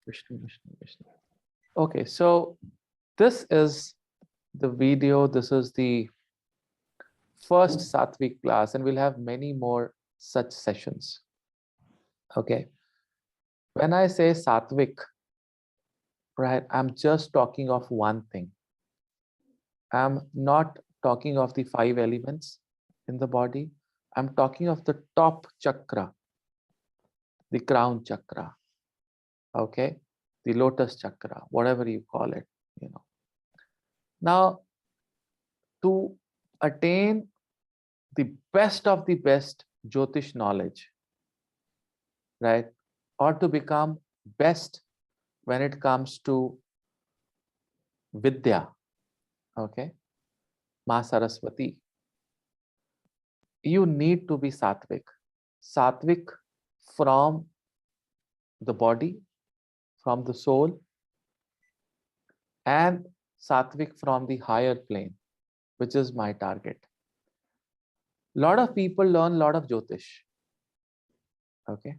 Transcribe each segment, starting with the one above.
Vishnu, Vishnu, Vishnu. Okay, so this is the video. This is the first Sattvic class, and we'll have many more such sessions. Okay, when I say Sattvic, right, I'm just talking of one thing. I'm not talking of the five elements in the body. I'm talking of the top chakra, the crown chakra, okay, the lotus chakra, whatever you call it, you know. Now, to attain the best of the best Jyotish knowledge, right, or to become best when it comes to Vidya, okay, Ma Saraswati, you need to be Sattvic. Sattvic from the body, from the soul, and Sattvic from the higher plane, which is my target. Lot of people learn a lot of Jyotish, okay,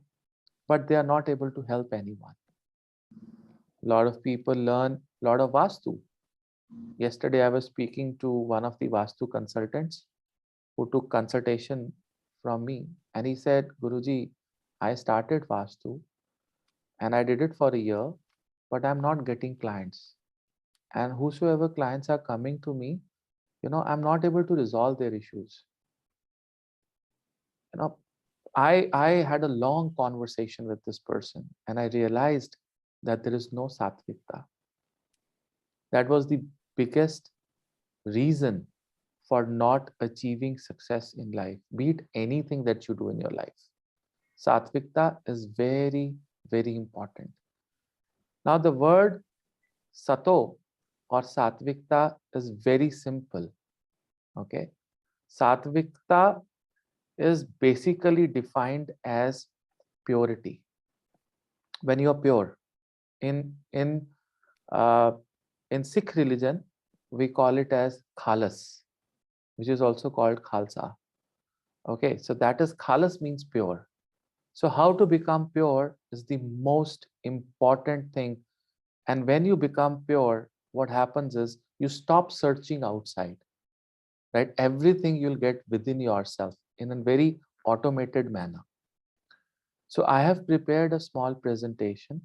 but they are not able to help anyone. Lot of people learn a lot of Vastu. Yesterday, I was speaking to one of the Vastu consultants who took consultation from me, and he said, Guruji, I started Vastu and I did it for a year, but I'm not getting clients. And whosoever clients are coming to me, I'm not able to resolve their issues. You know, I had a long conversation with this person and I realized that there is no Sattvikta. That was the biggest reason for not achieving success in life, be it anything that you do in your life. Sattvikta is very, very important. Now, the word Sato or Sattvikta is very simple. Okay. Sattvikta is basically defined as purity. When you are pure, in in uh, in Sikh religion, we call it as khalas, which is also called khalsa. Okay, so that is khalas means pure. So how to become pure is the most important thing. And when you become pure, what happens is you stop searching outside, right? Everything you'll get within yourself in a very automated manner. So I have prepared a small presentation.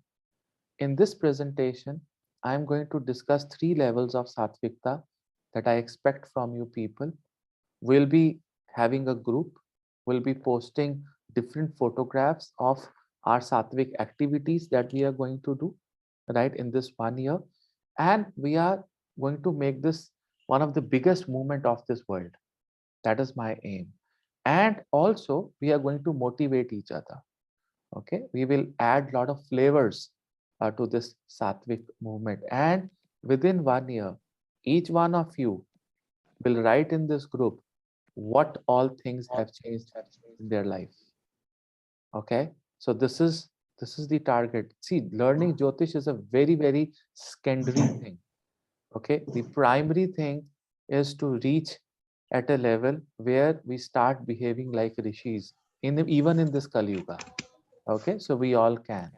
In this presentation, I'm going to discuss three levels of Sattvikta that I expect from you people. We'll be having a group, we'll be posting different photographs of our Sattvic activities that we are going to do, right, in this 1 year. And we are going to make this one of the biggest movement of this world. That is my aim. And also, we are going to motivate each other. Okay, we will add a lot of flavors to this Sattvic movement. And within 1 year, each one of you will write in this group what all things have changed in their life. Okay, so this is the target. See, learning Jyotish is a very, very secondary thing. Okay, the primary thing is to reach at a level where we start behaving like rishis even in this Kali Yuga. Okay, so we all can.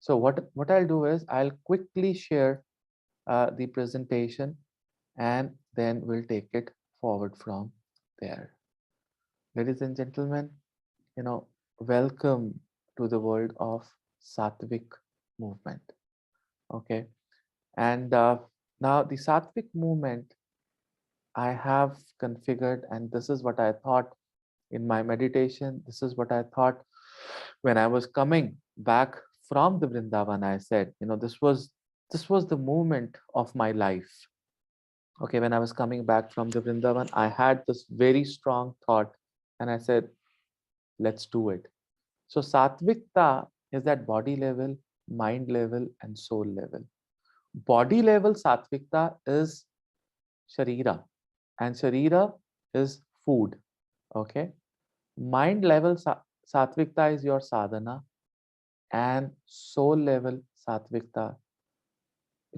So what I'll do is I'll quickly share the presentation and then we'll take it forward from there. Ladies and gentlemen, welcome to the world of Sattvic movement. Okay, and now the Sattvic movement I have configured, and this is what I thought in my meditation. This is what I thought when I was coming back from the Vrindavan. I said, this was the movement of my life. Okay, when I was coming back from the Vrindavan, I had this very strong thought, and I said, let's do it. So Sattvikta is at body level, mind level, and soul level. Body level Sattvikta is Sharira, and Sharira is food. Okay. Mind level Sattvikta is your sadhana, and soul level Sattvikta.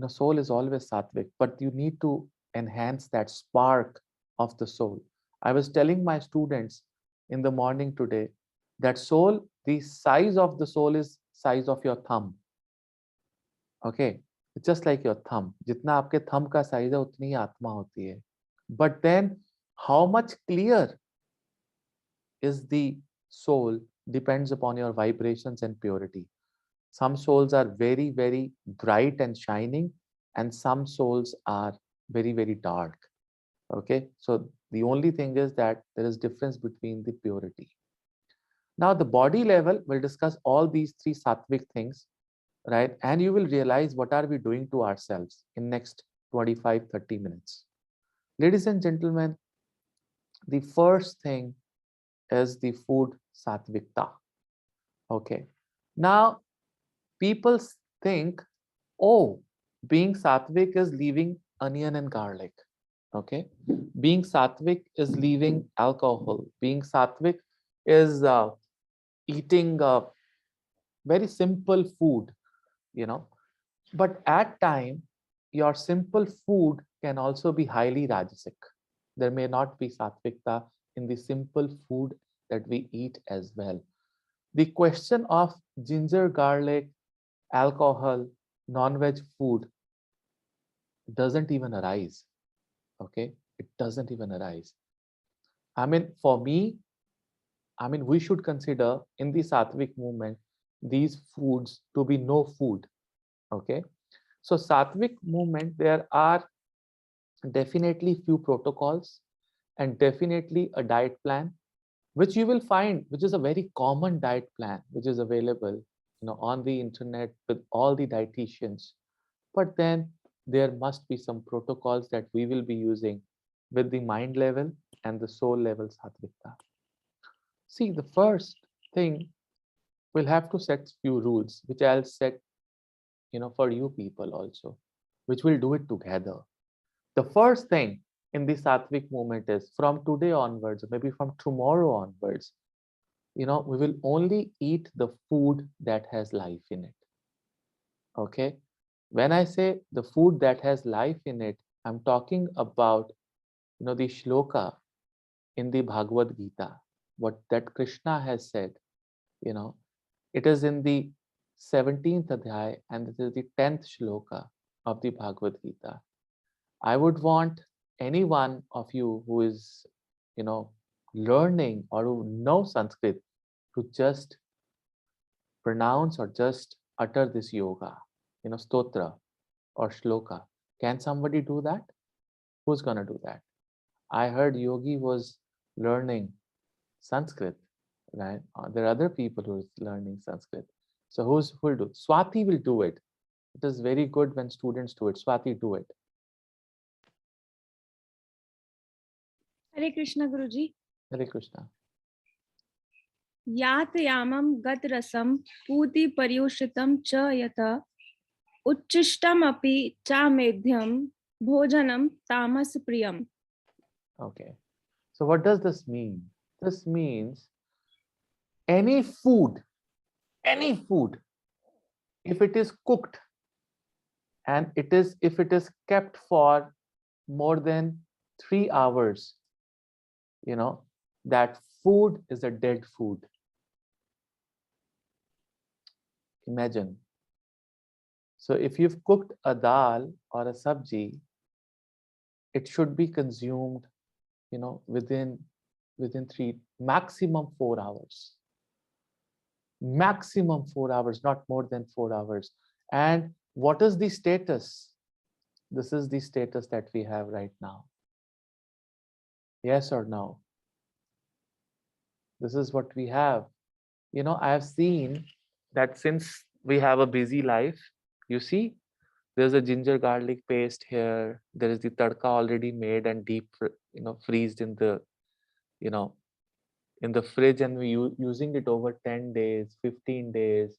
Soul is always Sattvic, but you need to enhance that spark of the soul. I was telling my students in the morning today that soul, the size of the soul is size of your thumb. Okay, it's just like your thumb. जितना आपके thumb का size है उतनी ही आत्मा होती है. But then how much clear is the soul depends upon your vibrations and purity. Some souls are very, very bright and shining, and some souls are very, very dark. Okay, so the only thing is that there is difference between the purity. Now, the body level, we'll discuss all these three sattvic things, right? And you will realize what are we doing to ourselves in next 25-30 minutes. Ladies and gentlemen, the first thing is the food sattvikta. Okay. Now, people think, oh, being sattvic is leaving onion and garlic. Okay. Being sattvic is leaving alcohol. Being sattvic is eating very simple food, you know. But at time, your simple food can also be highly rajasic. There may not be sattvikta in the simple food that we eat as well. The question of ginger, garlic, alcohol, non-veg food doesn't even arise. Okay, it doesn't even arise. I mean, for me, I mean, we should consider in the Sattvic movement these foods to be no food. Okay, so Sattvic movement, there are definitely few protocols and definitely a diet plan, which you will find, which is a very common diet plan, which is available, on the internet with all the dietitians. But then there must be some protocols that we will be using with the mind level and the soul level Sattvikta. See, the first thing, we'll have to set few rules, which I'll set, for you people also, which we'll do it together. The first thing in the Sattvic movement is from today onwards, or maybe from tomorrow onwards, we will only eat the food that has life in it. Okay. When I say the food that has life in it, I'm talking about, the shloka in the Bhagavad Gita, what that Krishna has said, you know, it is in the 17th adhyay and this is the 10th shloka of the Bhagavad Gita. I would want any one of you who is, learning or who knows Sanskrit to just pronounce or just utter this yoga, stotra or shloka. Can somebody do that? Who's going to do that? I heard Yogi was learning Sanskrit, right? There are other people who is learning Sanskrit. So who will do? Swati will do it. It is very good when students do it. Swati, do it. Hare Krishna Guruji. Hare Krishna. यातयामं गतरसं पूति पर्युषितं च यत उच्छिष्टमपि चामेध्यं भोजनं तामस प्रियम. Okay. So what does this mean? This means any food, if it is cooked and if it is kept for more than 3 hours, that food is a dead food. Imagine. So if you've cooked a dal or a sabji, it should be consumed, within maximum 4 hours. Maximum 4 hours, not more than 4 hours. And what is the status? This is the status that we have right now. Yes or no? This is what we have. I have seen that since we have a busy life, you see, there's a ginger garlic paste here. There is the tadka already made and deep, freezed in the, in the fridge, and we using it over 10 days, 15 days.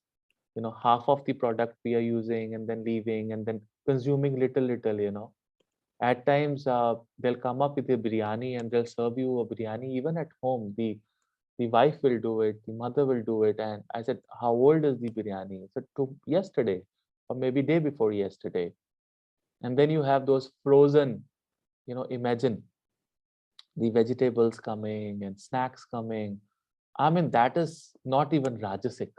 Half of the product we are using and then leaving and then consuming little. At times, they'll come up with a biryani and they'll serve you a biryani even at home. The wife will do it, the mother will do it. And I said, how old is the biryani? I said, yesterday, or maybe day before yesterday. And then you have those frozen, imagine the vegetables coming and snacks coming. I mean, that is not even Rajasic.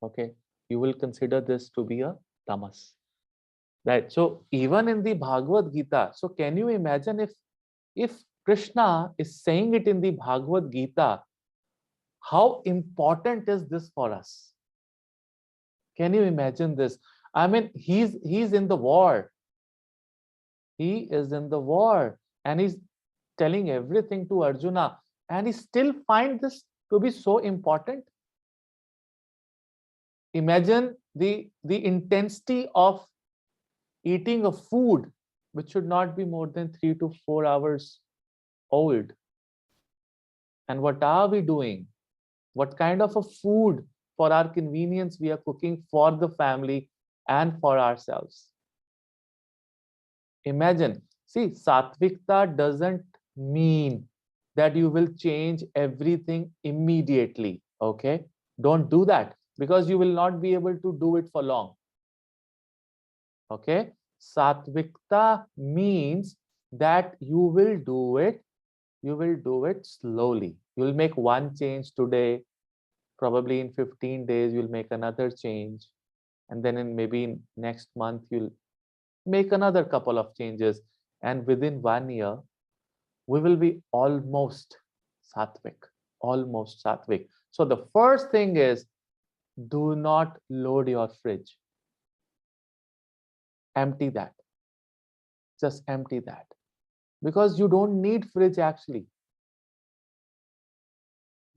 Okay. You will consider this to be a tamas. Right. So even in the Bhagavad Gita, so can you imagine if Krishna is saying it in the Bhagavad Gita, how important is this for us? Can you imagine this? I mean, he's in the war. He is in the war, and he's telling everything to Arjuna, and he still find this to be so important. Imagine the intensity of eating a food which should not be more than 3 to 4 hours old. And what are we doing? What kind of a food for our convenience we are cooking for the family and for ourselves? Imagine, see, Satvikta doesn't mean that you will change everything immediately. Okay, don't do that, because you will not be able to do it for long. Okay, Satvikta means that you will do it slowly. You'll make one change today, probably in 15 days you'll make another change, and then in maybe in next month you'll make another couple of changes, and within 1 year we will be almost sattvic. Almost sattvic. So the first thing is, do not load your fridge. Empty that. Just empty that, because you don't need fridge actually.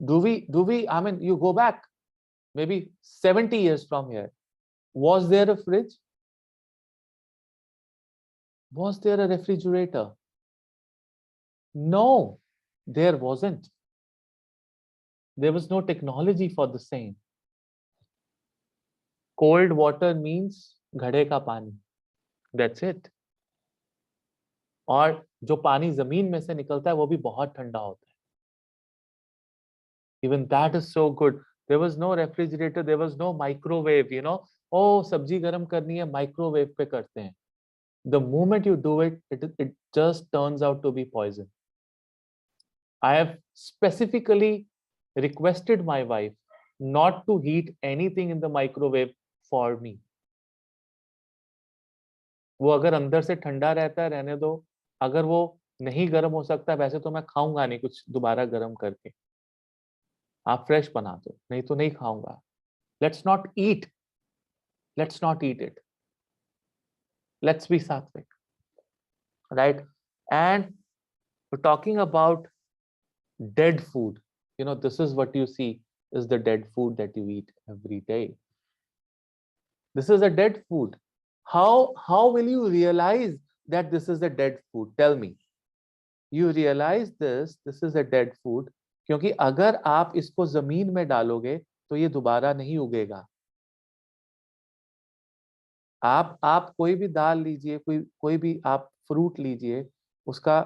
Do we, I mean, you go back maybe 70 years from here, was there a fridge? Was there a refrigerator? No, there wasn't. There was no technology for the same. Cold water means घड़े का पानी. That's it. और जो पानी जमीन में से निकलता है वो भी बहुत ठंडा होता है. Even that is so good. There was no refrigerator, there was no microwave, you know. Oh, सब्जी गर्म करनी है, माइक्रोवेव पे करते हैं. The moment you do it, it just turns out to be poison. I have specifically requested my wife not to heat anything in the microwave for me. वो अगर अंदर से ठंडा रहता है रहने दो, अगर वो नहीं गर्म हो सकता वैसे तो मैं खाऊंगा नहीं कुछ दोबारा गर्म करके. आप फ्रेश बना दो, नहीं तो नहीं खाऊंगा. Let's not eat. Let's not eat it. Let's be sattvic, right? And we're talking about dead food. You know, this is what you see is the dead food that you eat every day. This is a dead food. How will you realize that this is a dead food? Tell me. You realize this is a dead food क्योंकि अगर आप इसको जमीन में डालोगे तो ये दोबारा नहीं उगेगा. आप कोई भी दाल लीजिए, कोई भी आप फ्रूट लीजिए, उसका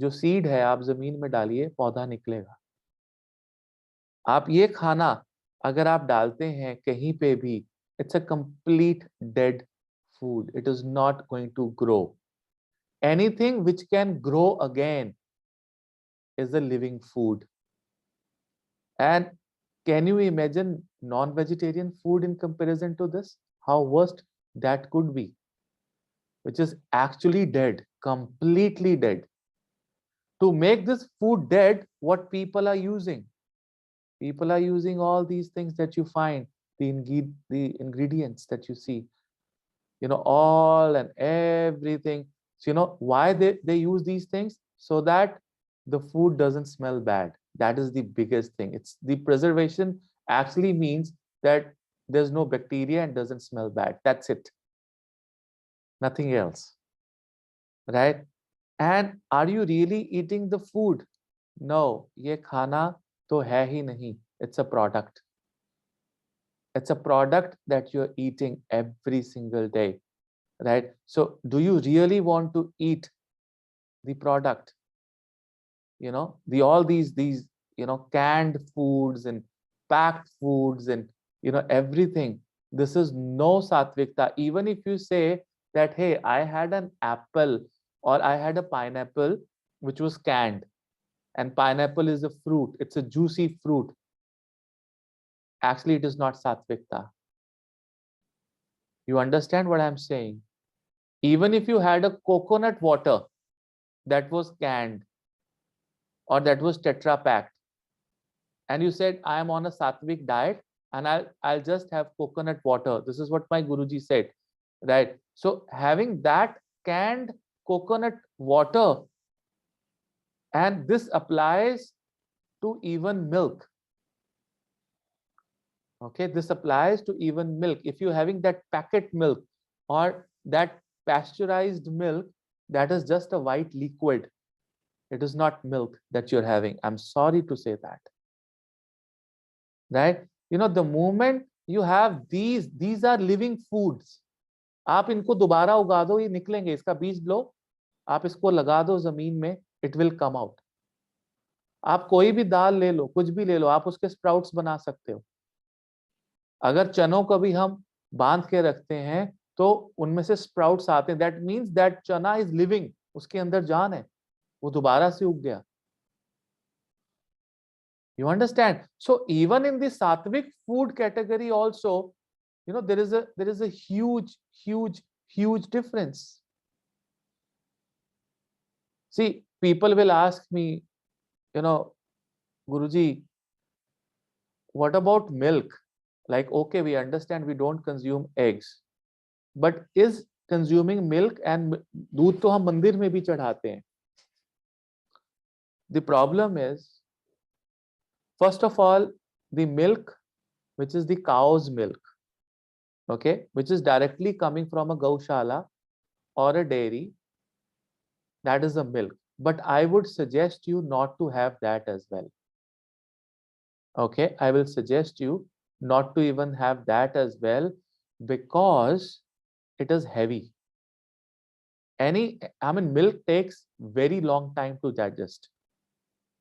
जो सीड है आप जमीन में डालिए, पौधा निकलेगा. आप ये खाना अगर आप डालते हैं कहीं पे भी, it's a complete dead food. It is not going to grow. Anything which can grow again is a living food. And can you imagine non-vegetarian food in comparison to this? How worst that could be, which is actually dead, completely dead. To make this food dead, what people are using? People are using all these things that you find, the ingredients that you see, you know, all and everything. So, you know, why they use these things? So that the food doesn't smell bad. That is the biggest thing. It's the preservation actually means that there's no bacteria and doesn't smell bad. That's it. Nothing else. Right? And are you really eating the food? No, ye khana to hai hi nahi. It's a product. It's a product that you're eating every single day. Right? So do you really want to eat the product? You know, all these you know, canned foods and packed foods and, you know, everything. This is no sattvikta. Even if you say that, hey, I had an apple or I had a pineapple which was canned, and pineapple is a fruit, it's a juicy fruit. Actually, it is not sattvikta. You understand what I'm saying? Even if you had a coconut water that was canned or that was tetra packed, and you said, I am on a sattvic diet and I'll just have coconut water. This is what my Guruji said, right? So having that canned coconut water, and this applies to even milk. Okay, this applies to even milk. If you're having that packet milk or that pasteurized milk, that is just a white liquid. It is not milk that you're having. I'm sorry to say that. Right? You know, the moment you have these are living foods. आप इनको दोबारा उगा दो, ये निकलेंगे. इसका बीज लो, आप इसको लगा दो जमीन में, it will come out. आप कोई भी दाल ले लो, कुछ भी ले लो, आप उसके स्प्राउट्स बना सकते हो. अगर चनों को भी हम बांध के रखते हैं तो उनमें से स्प्राउट्स आते हैं. दैट मींस दैट चना इज लिविंग, उसके अंदर जान है, वो दोबारा से उग गया. You understand? So even in the sattvic food category also, you know, there is a huge difference. See, people will ask me, you know, Guruji, what about milk? Like, okay, we understand we don't consume eggs, but is consuming milk and दूध तो हम मंदिर में भी चढ़ाते हैं. The problem is, first of all, the milk, which is the cow's milk, okay, which is directly coming from a gaushala or a dairy, that is a milk. But I would suggest you not to have that as well. Okay, I will suggest you not to even have that as well, because it is heavy. Milk takes very long time to digest.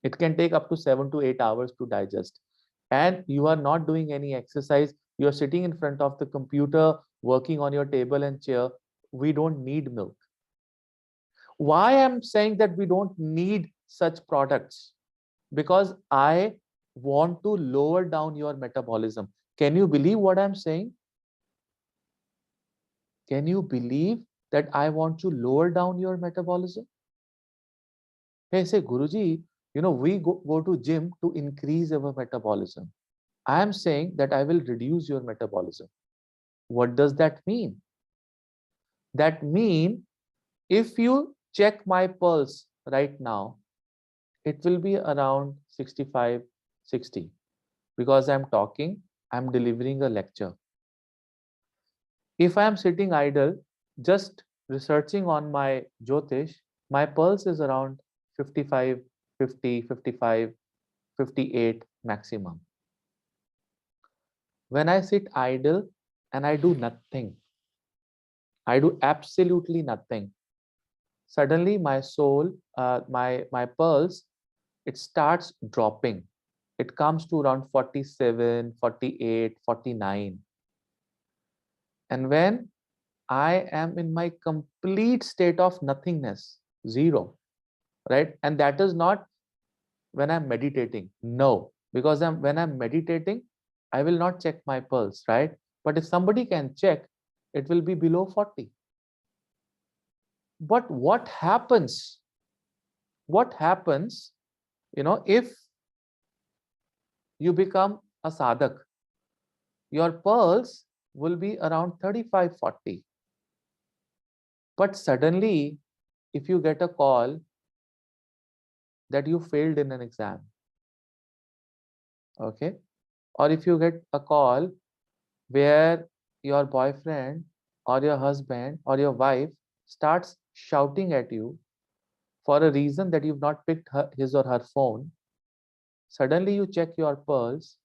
It can take up to 7 to 8 hours to digest. And you are not doing any exercise. You are sitting in front of the computer, working on your table and chair. We don't need milk. Why I'm saying that we don't need such products? Because I want to lower down your metabolism. Can you believe what I'm saying? Can you believe that I want to lower down your metabolism? Hey, say, Guruji, you know, we go to gym to increase our metabolism. I am saying that I will reduce your metabolism. What does that mean? That means if you check my pulse right now, it will be around 65, 60. Because I'm talking, I'm delivering a lecture. If I am sitting idle, just researching on my Jyotish, my pulse is around 55, 50, 55, 58 maximum. When I sit idle and I do nothing, I do absolutely nothing, suddenly my soul, my pulse, it starts dropping. It comes to around 47, 48, 49. And when I am in my complete state of nothingness, zero, right? And that is not when I'm meditating. No, because when I'm meditating, I will not check my pulse, right? But if somebody can check, it will be below 40. But what happens? What happens, you know, if you become a sadhak? Your pulse will be around 35, 40. But suddenly, if you get a call that you failed in an exam, okay, or if you get a call where your boyfriend or your husband or your wife starts shouting at you for a reason that you've not picked his or her phone, suddenly you check your pulse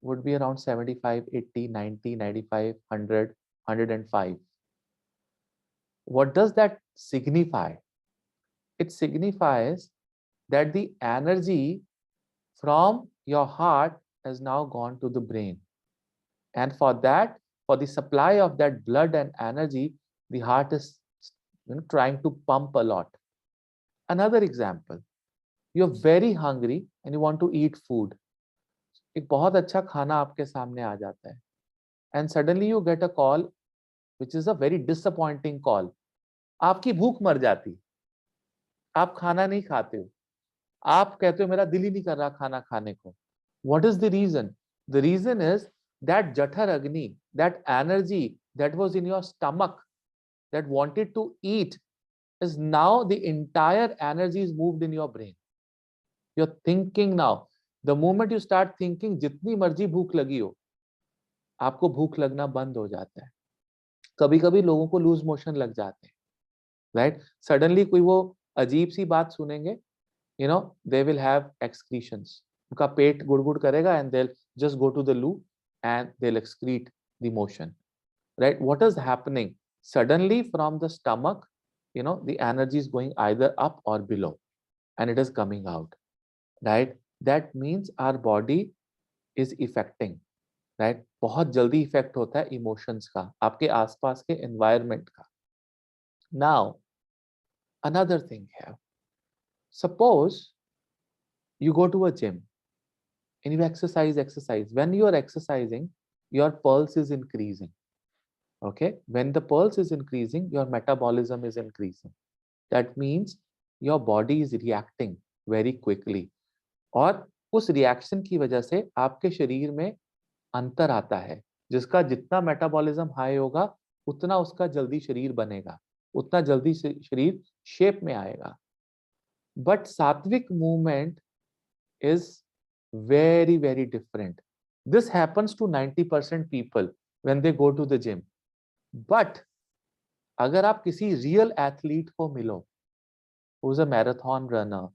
would be around 75, 80, 90, 95, 100, 105. What does that signify? It signifies that the energy from your heart has now gone to the brain. And for that, for the supply of that blood and energy, the heart is trying to pump a lot. Another example, you're very hungry and you want to eat food. एक बहुत अच्छा खाना आपके सामने आ जाता है. And suddenly you get a call which is a very disappointing call. आपकी भूख मर जाती, आप खाना नहीं खाते हो, आप कहते हो मेरा दिल ही नहीं कर रहा खाना खाने को. What is the reason? The reason is that Jathar Agni, that energy that was in your stomach that wanted to eat, is now the entire energy is moved in your brain. You're thinking now. The moment you start thinking, जितनी मर्जी भूख लगी हो, आपको भूख लगना बंद हो जाता है. कभी कभी लोगों को लूज मोशन लग जाते हैं, राइट. सडनली कोई वो अजीब सी बात सुनेंगे, you know, they will have excretions. उनका पेट गुड़गुड़ करेगा and they'll just go to the loo and they'll excrete the motion, right? What is happening? Suddenly from the stomach, you know, the energy is going either up or below and it is coming out, right? That means our body is affecting, right? बहुत जल्दी effect होता है emotions का, आपके आसपास के environment का. Now, another thing here. Suppose you go to a gym and you exercise. When you are exercising, your pulse is increasing. Okay, when the pulse is increasing, your metabolism is increasing. That means your body is reacting very quickly. और उस reaction की वजह से आपके शरीर में अंतर आता है. जिसका जितना मेटाबॉलिज्म हाई होगा, उतना उसका जल्दी शरीर बनेगा, उतना जल्दी शरीर शेप में आएगा. बट सात्विक movement is very, very different. This happens to 90% people when they go to the gym. But अगर आप किसी real athlete को मिलो, who is a marathon runner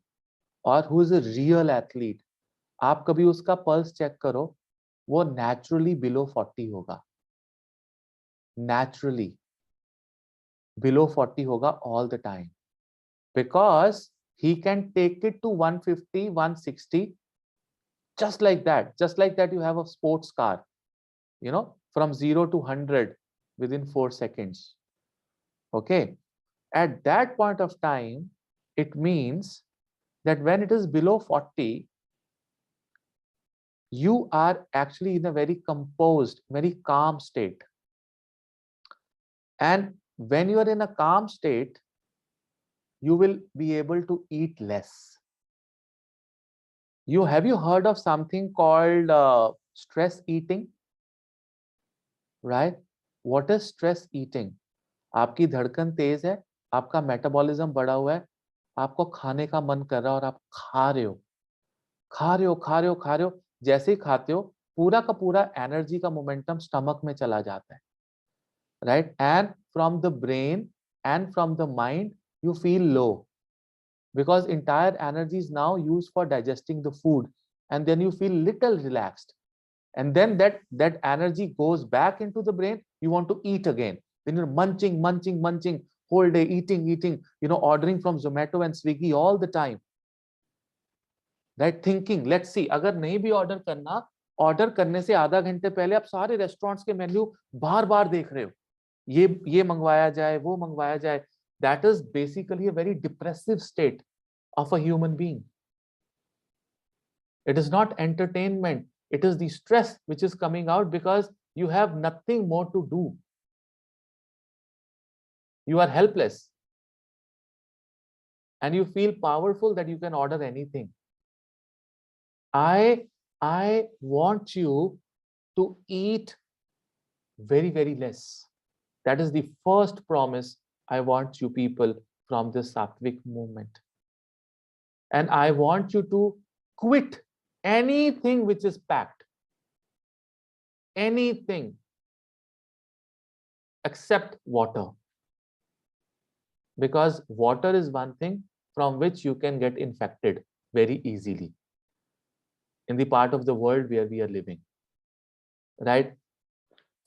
or who is a real athlete, आप कभी उसका pulse check करो, वो naturally below 40 होगा. Naturally below 40 होगा all the time, because he can take it to 150, 160 just like that. Just like that, you have a sports car, you know, from 0 to 100 within 4 seconds. Okay, at that point of time, it means that when it is below 40, you are actually in a very composed, very calm state. And when you are in a calm state, you will be able to eat less. Have you heard of something called stress eating? Right? What is stress eating? आपकी धड़कन तेज है, आपका metabolism बढ़ा हुआ है, आपको खाने का मन कर रहा है और आप खा रहे हो, खा रहे हो, खा रहे हो, खा रहे हो. जैसे ही खाते हो, पूरा का पूरा एनर्जी का मोमेंटम स्टमक में चला जाता है, right. And from the brain and from the mind you feel low, because entire energy is now used for digesting the food, and then you feel little relaxed, and then that energy goes back into the brain. You want to eat again, then you're munching whole day, eating, you know, ordering from Zomato and Swiggy all the time, right? Thinking, let's see, अगर नहीं भी order करना, order करने से आधा घंटे पहले आप सारे रेस्टोरेंट्स के मेन्यू बार बार देख रहे हो, ये मंगवाया जाए, वो मंगवाया जाए. That is basically a very depressive state of a human being. It is not entertainment. It is the stress which is coming out because you have nothing more to do. You are helpless. And you feel powerful that you can order anything. I want you to eat very, very less. That is the first promise I want you people from this Sattvic movement. And I want you to quit anything which is packed. Anything except water. Because water is one thing from which you can get infected very easily in the part of the world where we are living. Right?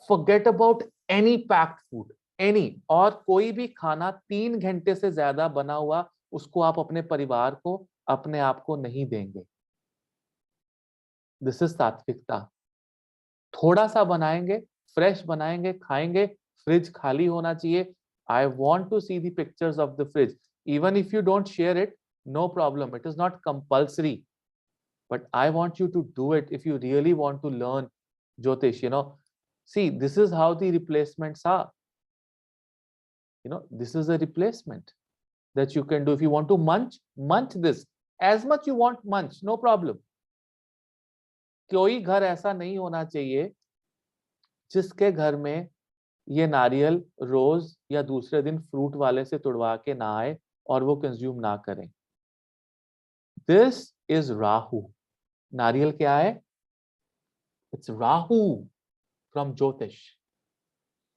Forget about any packed food. Any. और कोई भी खाना 3 घंटे से ज्यादा बना हुआ, उसको आप अपने परिवार को, अपने आप को नहीं देंगे. दिस इज सात्विकता. थोड़ा सा बनाएंगे, फ्रेश बनाएंगे, खाएंगे, फ्रिज खाली होना चाहिए. I want to see the pictures of the fridge. Even if you don't share it, no problem, it is not compulsory, but I want you to do it if you really want to learn Jyotish. You know, see, this is how the replacements are. this is a replacement that you can do. If you want to munch this as much you want, munch, no problem. कोई घर ऐसा नहीं होना चाहिए जिसके घर में ये नारियल रोज या दूसरे दिन फ्रूट वाले से तुड़वा के ना आए और वो कंज्यूम ना करें. This is Rahu. नारियल क्या है? इट्स राहु फ्रॉम ज्योतिष.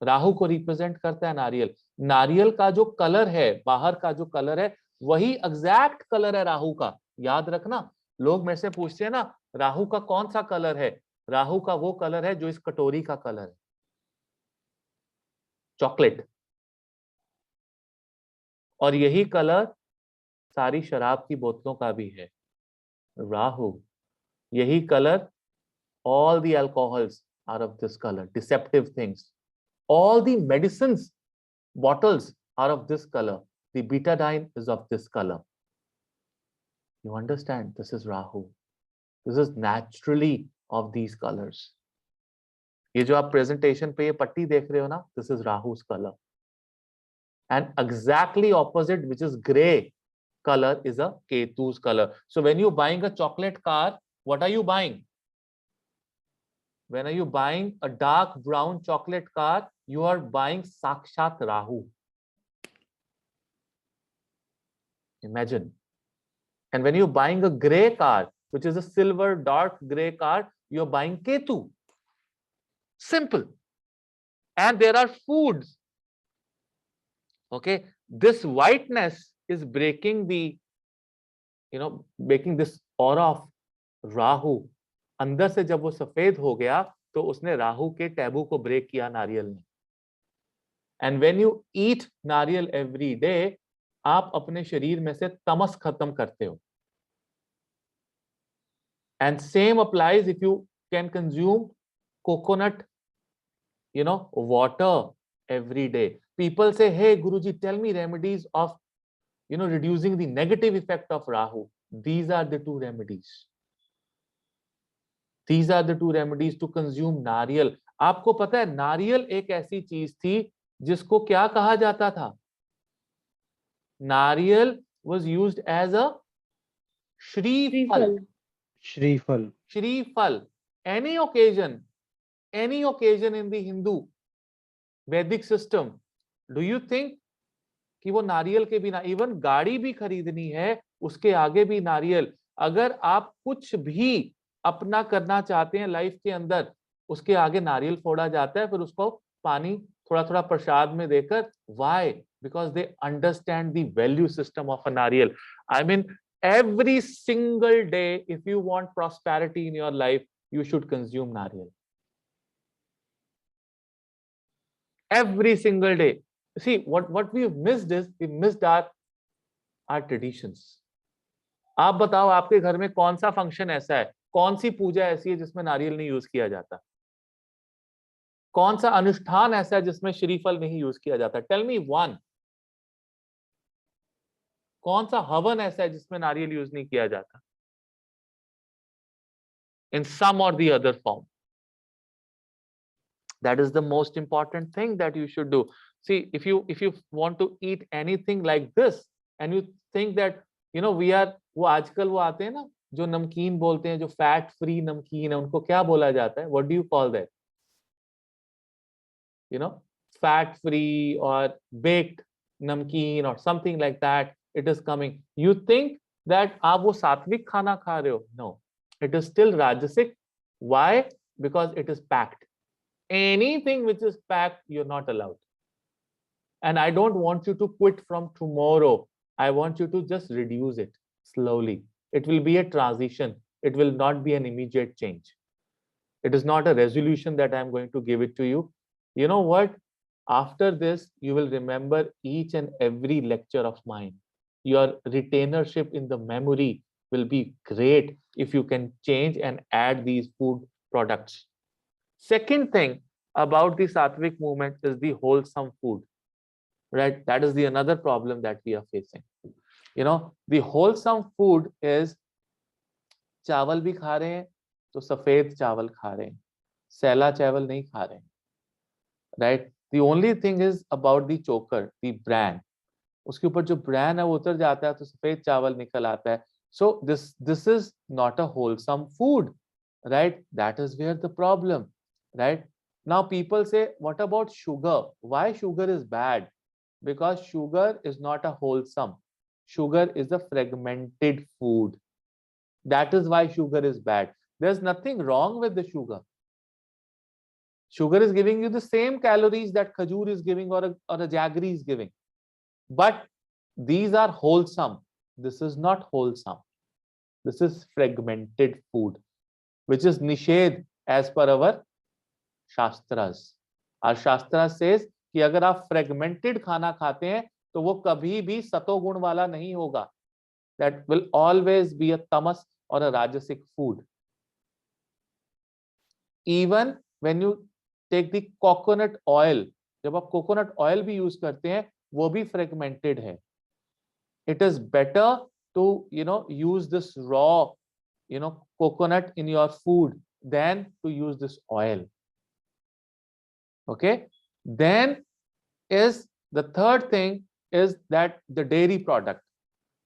राहु को रिप्रेजेंट करता है नारियल. नारियल का जो कलर है, बाहर का जो कलर है, वही एग्जैक्ट कलर है राहु का. याद रखना, लोग मेरे से पूछते हैं ना, राहु का कौन सा कलर है? राहु का वो कलर है जो इस कटोरी का कलर है, चॉकलेट. और यही कलर सारी शराब की बोतलों का भी है, राहु. यही colour, all the alcohols are of this color, deceptive things. All the medicines bottles are of this color. The betadine is of this color. You understand? This is Rahu. This is naturally of these colors. ये जो आप presentation पे ये पट्टी देख रहे हो ना, this is Rahu's color. And exactly opposite, which is gray color, is a Ketu's color. So when you buying a chocolate car, what are you buying? When are you buying a dark brown chocolate car? You are buying Sakshat Rahu. Imagine. And when you're buying a gray car, which is a silver dark gray car, you're buying Ketu. Simple. And there are foods. Okay. This whiteness is breaking the, breaking this aura of Rahu. अंदर से जब वो सफेद हो गया तो उसने राहु के टैबू को ब्रेक किया नारियल ने. एंड व्हेन यू ईट नारियल एवरी डे, आप अपने शरीर में से तमस खत्म करते हो. And same applies if you can consume coconut water every day. People से, hey Guruji, tell me remedies of reducing the negative effect of Rahu. These are the two remedies. These are the two remedies to consume नारियल. आपको पता है नारियल एक ऐसी चीज थी जिसको क्या कहा जाता था? नारियल was used as a श्रीफल. श्रीफल. श्रीफल. Any occasion in the Hindu Vedic system, do you think कि वो नारियल के बिना, इवन गाड़ी भी खरीदनी है उसके आगे भी नारियल. अगर आप कुछ भी अपना करना चाहते हैं लाइफ के अंदर, उसके आगे नारियल फोड़ा जाता है, फिर उसको पानी थोड़ा थोड़ा प्रसाद में देकर. Why? Because they understand the value system of a nariyal. I mean every single day, if you want prosperity in your life, you should consume nariyal. Every single day. See, what we've missed is we missed our traditions. आप बताओ, आपके घर में कौन सा function ऐसा है, कौन सी पूजा ऐसी है जिसमें नारियल नहीं यूज किया जाता? कौन सा अनुष्ठान ऐसा है जिसमें श्रीफल नहीं यूज किया जाता? Tell me one. कौन सा हवन ऐसा है जिसमें नारियल यूज नहीं किया जाता? In some or the other form. That is the most important thing that you should do. See, if you want to eat anything like this and you think that we are, वो आजकल वो आते हैं ना जो नमकीन बोलते हैं, जो फैट फ्री नमकीन है, उनको क्या बोला जाता है? What do you call that? Fat free or baked namkeen or something like that. It is coming. You think that आप वो सात्विक खाना खा रहे हो? No, it is still rajasic. Why? Because it is packed. Anything which is packed, you're not allowed. And I don't want you to quit from tomorrow. I want you to just reduce it slowly. It will be a transition. It will not be an immediate change. It is not a resolution that I'm going to give it to you. You know what? After this, you will remember each and every lecture of mine. Your retainership in the memory will be great if you can change and add these food products. Second thing about the Sattvic movement is the wholesome food, right? That is the another problem that we are facing. The wholesome food is चावल भी खा रहे हैं तो सफेद चावल खा रहे हैं, सैला चावल नहीं खा रहे हैं, right? The only thing is about the choker, the bran. उसके ऊपर जो bran है वो उतर जाता है तो सफेद चावल निकल आता है. So this is not a wholesome food, right? That is where the problem, right? Now people say, what about sugar? Why sugar is bad? Because sugar is not a wholesome. Sugar is a fragmented food. That is why sugar is bad. There's nothing wrong with the sugar. Sugar is giving you the same calories that khajur is giving or a jaggery is giving. But these are wholesome. This is not wholesome. This is fragmented food, which is nishedh as per our shastras. Our shastra says कि अगर आप fragmented खाना खाते हैं तो वो कभी भी सतोगुण वाला नहीं होगा. That will always be a tamas or a rajasic food. Even when you take the coconut oil, जब आप coconut oil भी use करते हैं वो भी fragmented है. It is better to use this raw coconut in your food than to use this oil. Okay, then is the third thing is that the dairy product,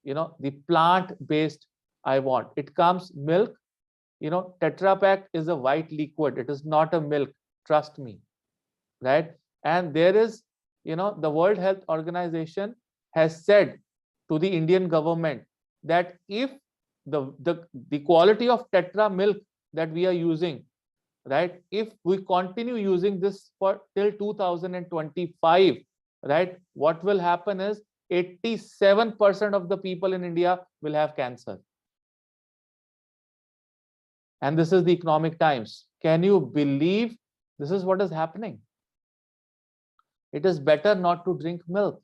the plant based. I want it comes milk. Tetra Pak is a white liquid, it is not a milk, trust me, right? And there is, the World Health Organization has said to the Indian government that if the quality of Tetra milk that we are using, right, if we continue using this for till 2025, right, what will happen is 87% of the people in India will have cancer. And this is the Economic Times. Can you believe this is what is happening? It is better not to drink milk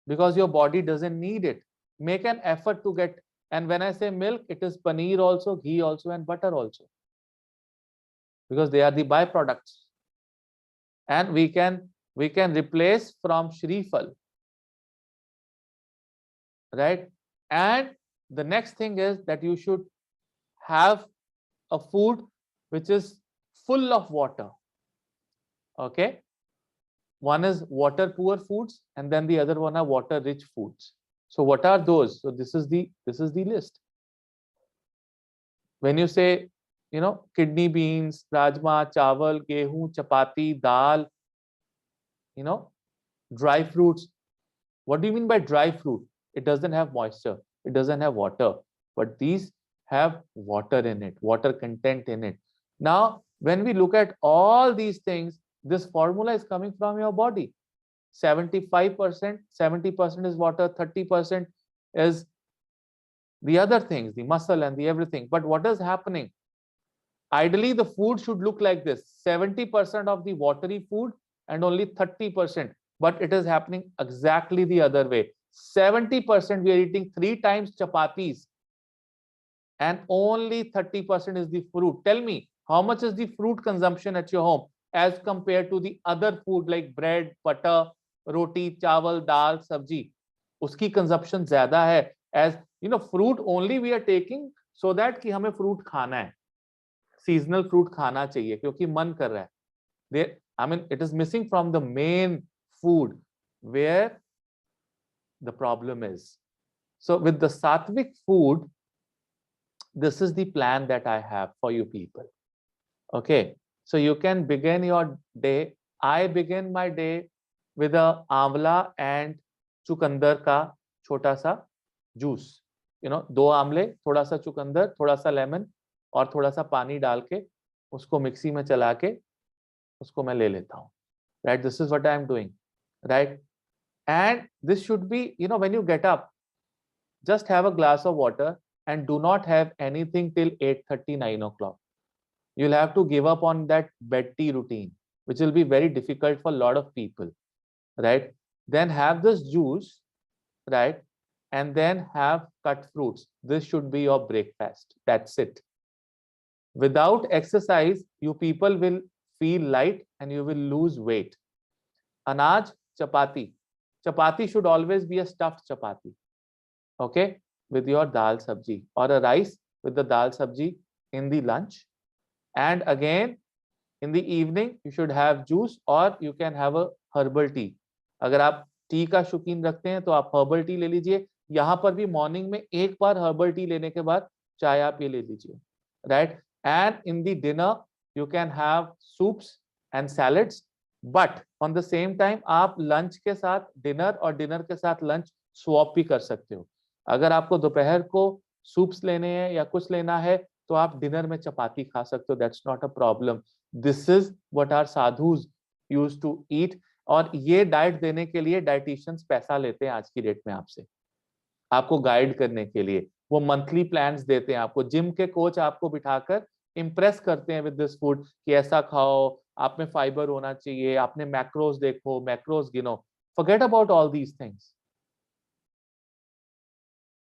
because your body doesn't need it. Make an effort to get, and when I say milk, it is paneer also, ghee also, and butter also, because they are the byproducts. And we can replace from Shreefal, right? And the next thing is that you should have a food which is full of water. Okay, one is water poor foods and then the other one are water rich foods. So what are those? So this is the list. When you say kidney beans, rajma, chawal, gehu, chapati, dal, dry fruits. What do you mean by dry fruit? It doesn't have moisture, it doesn't have water, but these have water in it, water content in it. Now, when we look at all these things, this formula is coming from your body. 75%, 70% is water, 30% is the other things, the muscle and the everything. But what is happening? Ideally, the food should look like this: 70% of the watery food and only 30%. But it is happening exactly the other way. 70% we are eating 3 times chapatis and only 30% is the fruit. Tell me, how much is the fruit consumption at your home as compared to the other food like bread, butter, roti, chawal, dal, sabji? Uski consumption zyada hai. As fruit only we are taking so that कि हमें fruit खाना है, seasonal fruit खाना चाहिए क्योंकि मन कर रहा है. I mean, it is missing from the main food where the problem is. So with the sattvic food, this is the plan that I have for you people. Okay, so you can begin your day. I begin my day with a amla and चुकंदर का छोटा सा juice. 2 आमले, थोड़ा सा चुकंदर, थोड़ा सा लेमन और थोड़ा सा पानी डाल के उसको मिक्सी में चला के उसको मैं ले लेता हूँ. Right, this is what I am doing, right? And this should be, when you get up, just have a glass of water and do not have anything till 8:30, 9 o'clock. You'll have to give up on that bed tea routine, which will be very difficult for a lot of people, right? Then have this juice, right? And then have cut fruits. This should be your breakfast. That's it. Without exercise, you people will feel light and you will lose weight. Anaj, chapati. Chapati should always be a stuffed chapati. Okay, with your dal sabji or a rice with the dal sabji in the lunch. And again, In the evening you should have juice or you can have a herbal tea. अगर आप T का शौकीन रखते हैं तो आप herbal tea ले लीजिए. यहाँ पर भी मॉर्निंग में एक बार हर्बल टी लेने के बाद चाय आप ये ले लीजिए, right. And in the dinner you can have soups and salads, but on the same time आप लंच के साथ डिनर और डिनर के साथ लंच स्वॉप भी कर सकते हो. अगर आपको दोपहर को सूप्स लेने हैं या कुछ लेना है तो आप डिनर में चपाती खा सकते हो. That's not a problem. This is what our sadhus used to eat. और ये डाइट देने के लिए डाइटिशियंस पैसा लेते हैं आज की डेट में आपसे, आपको गाइड करने के लिए. वो मंथली प्लान्स देते हैं आपको. जिम के कोच आपको बिठाकर इंप्रेस करते हैं विद दिस फूड कि ऐसा खाओ, आप में फाइबर होना चाहिए, आपने मैक्रोज देखो, मैक्रोज गिनो. Forget about all these things.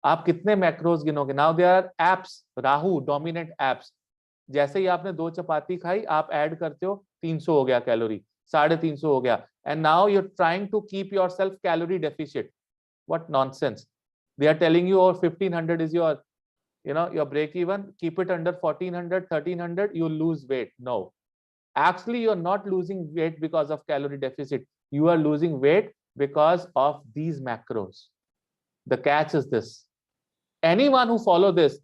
आप कितने मैक्रोज गिनोगे? Now there are apps, Rahu dominant apps. जैसे ही आपने 2 चपाती खाई आप ऐड करते हो 300 हो गया कैलोरी, 350 हो गया. And now you are trying to keep yourself calorie deficit. What nonsense. They are telling you, oh, 1500 is your, your break even. Keep it under 1400, 1300, you'll lose weight. No, actually, you're not losing weight because of calorie deficit. You are losing weight because of these macros. The catch is this: anyone who follow this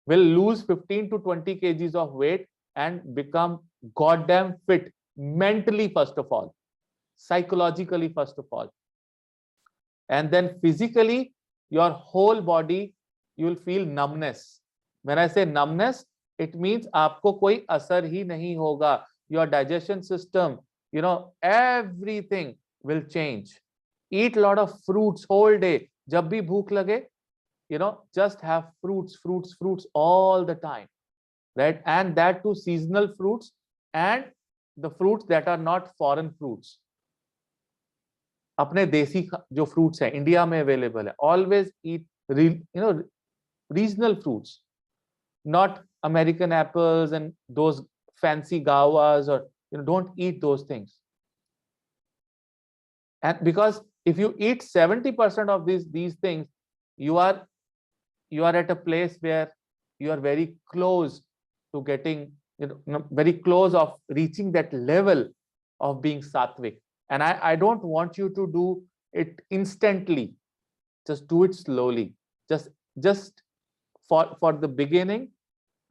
will lose 15 to 20 kgs of weight and become goddamn fit mentally, first of all, psychologically, first of all, and then physically. Your whole body, you will feel numbness. When I say numbness, it means आपको कोई असर ही नहीं होगा. Your digestion system, everything will change. Eat a lot of fruits whole day. जब भी भूख लगे, just have fruits all the time, right? And that too seasonal fruits and the fruits that are not foreign fruits. अपने देसी जो fruits हैं India में available है. Always eat regional fruits, not American apples and those fancy guavas, और don't eat those things. And because if you eat 70% of these things, you are at a place where you are very close to getting, very close of reaching that level of being sattvic. And I don't want you to do it instantly. Just do it slowly. Just for the beginning,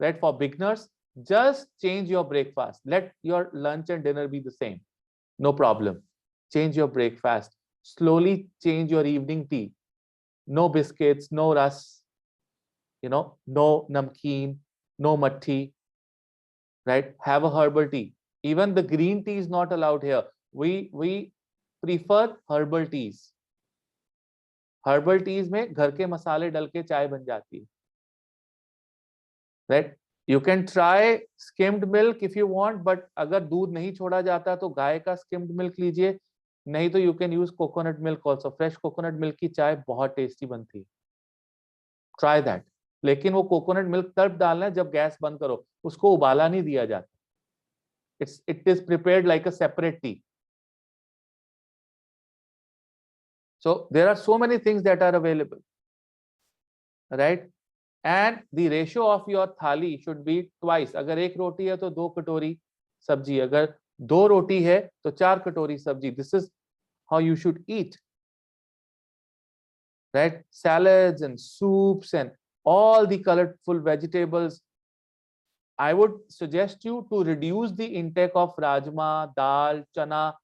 right? For beginners, just change your breakfast. Let your lunch and dinner be the same. No problem. Change your breakfast. Slowly change your evening tea. No biscuits, no rusk, no namkeen, no matti, right? Have a herbal tea. Even the green tea is not allowed here. We prefer herbal teas. Herbal teas में घर के मसाले डल के चाय बन जाती है, right? You can try skimmed milk if you want, but अगर दूध नहीं छोड़ा जाता तो गाय का skimmed milk लीजिए, नहीं तो you can use coconut milk also. Fresh coconut milk की चाय बहुत टेस्टी बनती है. Try that. लेकिन वो coconut milk तब डालना है जब गैस बंद करो, उसको उबाला नहीं दिया जाता. It is prepared like a separate tea. So there are so many things that are available, right? And the ratio of your thali should be twice. अगर एक रोटी है तो 2 कटोरी सब्जी, अगर 2 रोटी है तो 4 कटोरी सब्जी. This is how you should eat, right? Salads and soups and all the colorful vegetables. I would suggest you to reduce the intake of rajma, dal, chana.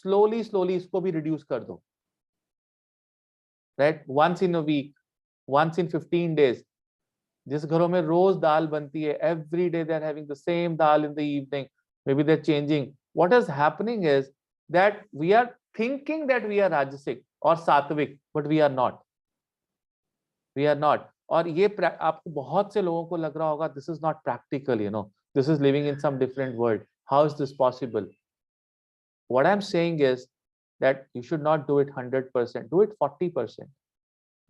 Slowly इसको भी reduce कर दो, right? Once in a week, once in 15 days. जिस घरों में रोज दाल बनती है, every day they are having the same dal in the evening. Maybe they're changing. What is happening is that we are thinking that we are rajasic or sattvic, but we are not. We are not. और ये आपको बहुत से लोगों को लग रहा होगा, this is not practical, this is living in some different world. How is this possible? What I'm saying is that you should not do it 100%. Do it 40%.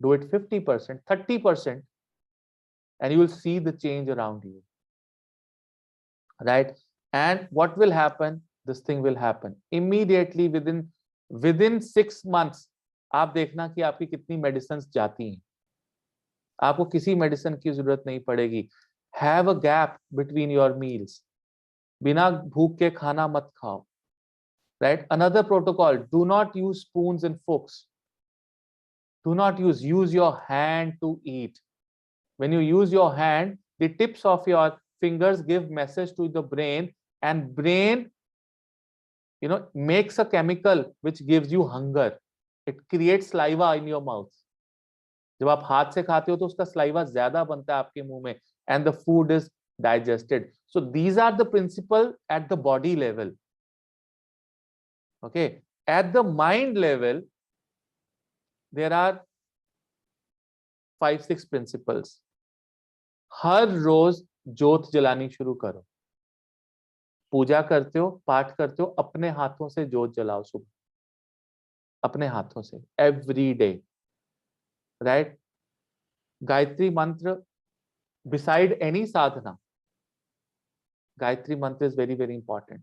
Do it 50%, 30%. And you will see the change around you, right? And what will happen? This thing will happen immediately within 6 months. आप देखना कि आपकी कितनी medicines जाती हैं. आपको किसी medicine की जरूरत नहीं पड़ेगी. Have a gap between your meals. बिना भूख के खाना मत खाओ, right? Another protocol, do not use spoons and forks. Do not use your hand to eat. When you use your hand, the tips of your fingers give message to the brain, and brain, makes a chemical which gives you hunger. It creates saliva in your mouth. जब आप हाथ से खाते हो तो उसका saliva ज्यादा बनता है आपके मुंह में, and the food is digested. So these are the principle at the body level. Okay, at the mind level, there are 5-6 principles. हर रोज ज्योत जलानी शुरू करो। पूजा करते हो, पाठ करते हो, अपने हाथों से ज्योत जलाओ सुबह, अपने हाथों से, एवरी डे, राइट? गायत्री मंत्र, beside any sadhana, Gayatri mantra is very, very important.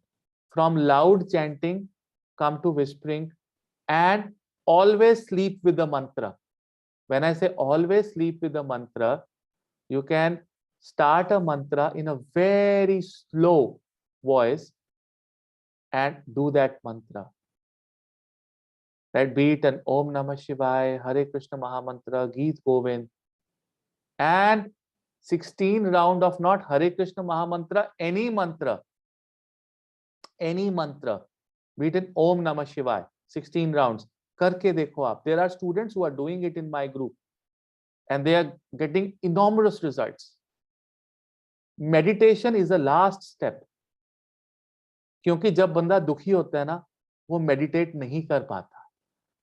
From loud chanting, come to whispering, and always sleep with the mantra. When I say always sleep with the mantra, you can start a mantra in a very slow voice and do that mantra. Right? Be it an Om Namah Shivaya, Hare Krishna Mahamantra, Geet Govind, and 16 round of not Hare Krishna Mahamantra, any mantra, be it an Om Namah Shivaya, 16 rounds. करके देखो आप. There are students who are doing it in my group and they are getting enormous results. Meditation is the last step. क्योंकि जब बंदा दुखी होता है ना, वो मेडिटेट नहीं कर पाता.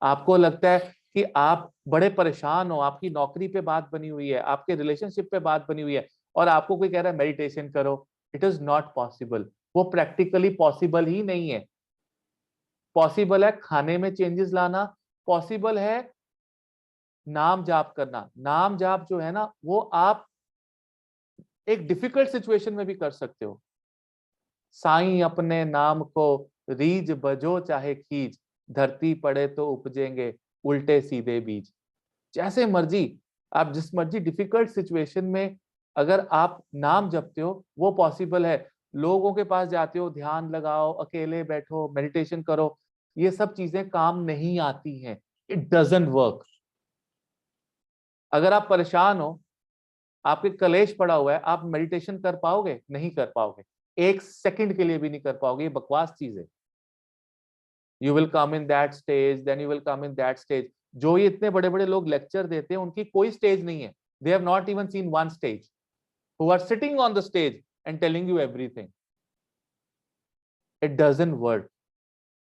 आपको लगता है कि आप बड़े परेशान हो, आपकी नौकरी पे बात बनी हुई है, आपके रिलेशनशिप पे बात बनी हुई है, और आपको कोई कह रहा है मेडिटेशन करो. It is not possible. वो प्रैक्टिकली पॉसिबल ही नहीं है. पॉसिबल है खाने में चेंजेस लाना, पॉसिबल है नाम जाप करना. नाम जाप जो है ना, वो आप एक डिफिकल्ट सिचुएशन में भी कर सकते हो. साईं अपने नाम को रीज बजो चाहे खींच, धरती पड़े तो उपजेंगे उल्टे सीधे बीज. जैसे मर्जी, आप जिस मर्जी डिफिकल्ट सिचुएशन में अगर आप नाम जपते हो, वो पॉसिबल है. लोगों के पास जाते हो, ध्यान लगाओ, अकेले बैठो, मेडिटेशन करो, ये सब चीजें काम नहीं आती हैं. It doesn't work. अगर आप परेशान हो, आपके कलेश पड़ा हुआ है, आप मेडिटेशन कर पाओगे? नहीं कर पाओगे. एक सेकंड के लिए भी नहीं कर पाओगे. ये बकवास चीज है. You will come in that stage, then you will come in that stage. जो ये इतने बड़े बड़े लोग लेक्चर देते हैं, उनकी कोई स्टेज नहीं है. They have not even seen one stage, who are sitting on the stage and telling you everything. It doesn't work.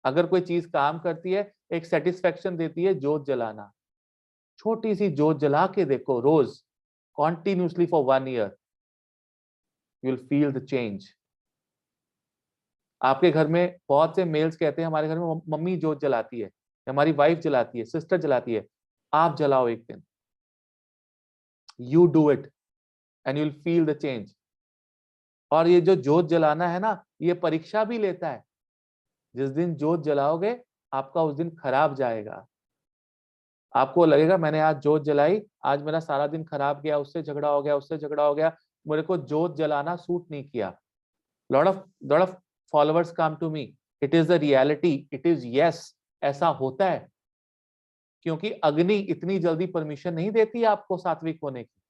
अगर कोई चीज काम करती है, एक सेटिस्फेक्शन देती है, ज्योत जलाना. छोटी सी ज्योत जला के देखो रोज, continuously for 1 year, you will feel the change. आपके घर में बहुत से मेल्स कहते हैं हमारे घर में मम्मी ज्योत जलाती है, हमारी वाइफ जलाती है, सिस्टर जलाती है. आप जलाओ एक दिन. You do it and you'll feel the change. और ये जो ज्योत जलाना है ना, ये परीक्षा भी लेता है. जिस दिन ज्योत जलाओगे, आपका उस दिन खराब जाएगा. आपको लगेगा मैंने आज ज्योत जलाई, आज मेरा सारा दिन खराब गया, उससे झगड़ा हो गया, उससे झगड़ा हो गया, मेरे को ज्योत जलाना सूट नहीं किया. lot of followers come to me. It is a reality. It is yes. ऐसा होता है. क्योंकि अग्नि इतनी जल्दी परमिशन नहीं देती आपको सात्विक होने की.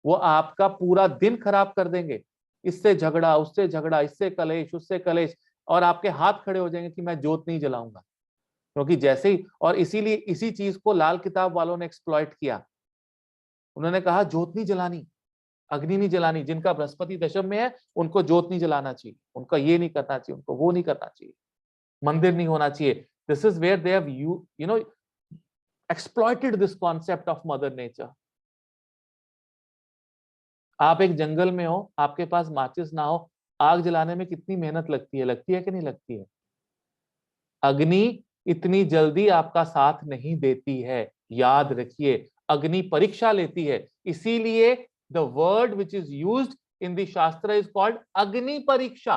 वो आपका पूरा दिन खराब कर देंगे. इससे झगड़ा, उससे झगड़ा, इससे कलेश, उससे कलेश, और आपके हाथ खड़े हो जाएंगे कि मैं ज्योत नहीं जलाऊंगा. क्योंकि जैसे ही, और इसीलिए इसी चीज को लाल किताब वालों ने एक्सप्लॉइट किया. उन्होंने कहा ज्योत नहीं जलानी, अग्नि नहीं जलानी. जिनका बृहस्पति दशम में है, उनको ज्योत नहीं जलाना चाहिए, उनका ये नहीं करना चाहिए, उनको वो नहीं करना चाहिए, मंदिर नहीं होना चाहिए. This is where they have you know exploited this concept of mother nature. आप एक जंगल में हो, आपके पास माचिस ना हो, आग जलाने में कितनी मेहनत लगती है कि नहीं लगती है? अग्नि इतनी जल्दी आपका साथ नहीं देती है. याद रखिए, अग्नि परीक्षा लेती है. इसीलिए the word which is used in the शास्त्र इज कॉल्ड अग्नि परीक्षा.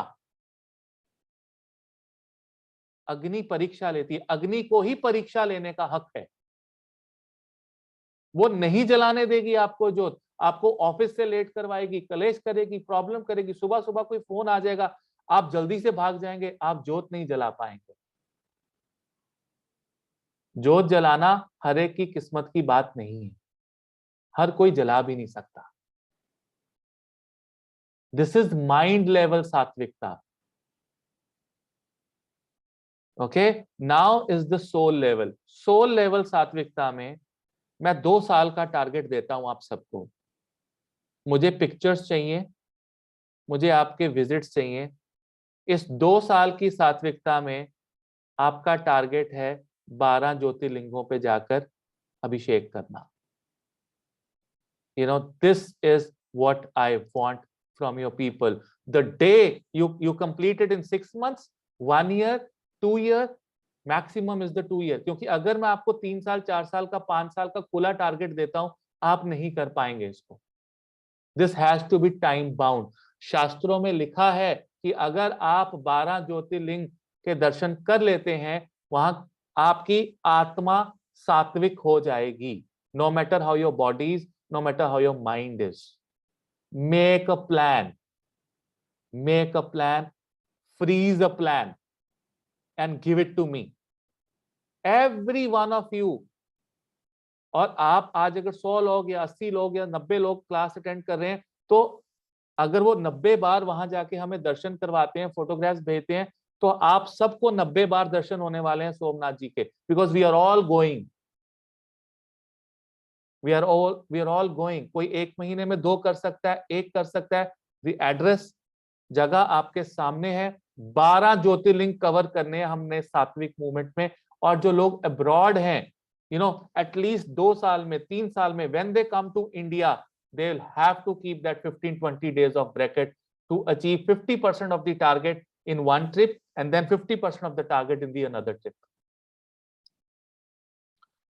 अग्नि परीक्षा लेती है. अग्नि को ही परीक्षा लेने का हक है. वो नहीं जलाने देगी आपको ज्योत. आपको ऑफिस से लेट करवाएगी, कलेश करेगी, प्रॉब्लम करेगी. सुबह सुबह कोई फोन आ जाएगा, आप जल्दी से भाग जाएंगे, आप जोत नहीं जला पाएंगे। जोत जलाना हर एक की किस्मत की बात नहीं है, हर कोई जला भी नहीं सकता। दिस इज माइंड लेवल सात्विकता। Okay, now is the soul level. Soul level सात्विकता में मैं 2 साल का टारगेट देता हूं आप सबको। मुझे पिक्चर्स चाहिए, मुझे आपके विजिट्स चाहिए। इस 2 साल की सात्विकता में आपका टारगेट है 12 ज्योतिर्लिंगों पे जाकर अभिषेक करना। This is what I want from your people. The day you complete it in 6 months, 1 year, 2 year, maximum is the 2 year. क्योंकि अगर मैं आपको 3 साल, 4 साल का, 5 साल का खुला टारगेट देता हूं, आप नहीं कर पाएंगे इसको। This has to be time bound. शास्त्रों में लिखा है कि अगर आप 12 ज्योतिर्लिंग के दर्शन कर लेते हैं, वहां आपकी आत्मा सात्विक हो जाएगी। No matter how your body is, no matter how your mind is. Make a plan. Make a plan. Freeze a plan and give it to me. Every one of you. और आप आज अगर 100 लोग या 80 लोग या 90 लोग क्लास अटेंड कर रहे हैं, तो अगर वो 90 बार वहां जाके हमें दर्शन करवाते हैं, फोटोग्राफ्स भेजते हैं, तो आप सबको 90 बार दर्शन होने वाले हैं सोमनाथ जी के। Because we are all going, we are all going. कोई 1 महीने में 2 कर सकता है, 1 कर सकता है। द एड्रेस, जगह आपके सामने है। 12 ज्योतिर्लिंग कवर करने हैं हमने सात्विक मूवमेंट में। और जो लोग अब्रॉड हैं, एटलीस्ट 2 साल में, 3 साल में, when they come to India, they will have to keep that 15-20 days of bracket to achieve 50% of the target in one trip and then 50% of the target in the another trip.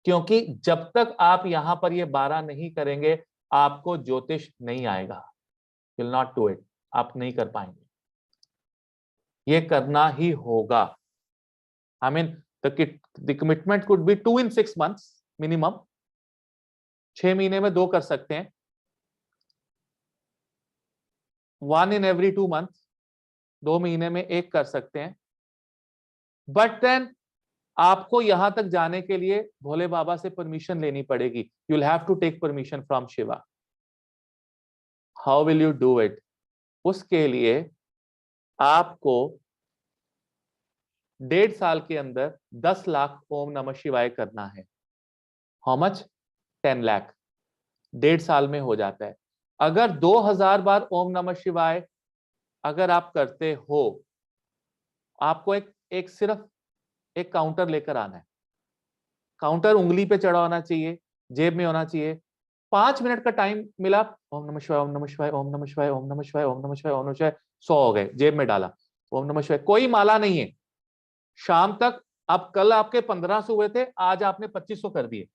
क्योंकि जब तक आप यहां पर ये 12 नहीं करेंगे, आपको ज्योतिष नहीं आएगा। Will not do it. आप नहीं कर पाएंगे, ये करना ही होगा। I mean, the commitment could be 2 in 6 months minimum. 6 महीने में 2 कर सकते हैं, 1 in every 2 months, 2 महीने में 1 कर सकते हैं। बट देन आपको यहां तक जाने के लिए भोले बाबा से परमिशन लेनी पड़ेगी। You will have to take permission from Shiva. How will you do it? उसके लिए आपको 1.5 साल के अंदर 10 लाख ओम नमः शिवाय करना है। How much? 10 लाख 1.5 साल में हो जाता है। अगर 2000 बार ओम नमः शिवाय अगर आप करते हो, आपको सिर्फ एक काउंटर लेकर आना है। काउंटर उंगली पे चढ़ा होना चाहिए, जेब में होना चाहिए। 5 मिनट का टाइम मिला, ओम नमः शिवाय, ओम नमः शिवाय, ओम नमः शिवाय, ओम नमः शिवाय, ओम नमः शिवाय, ओम नमः शिवाय, 100 हो गए, जेब में डाला, ओम नमः शिवाय। कोई माला नहीं है। शाम तक, अब कल आपके 1500 हुए थे, आज आपने 2500 कर दिए।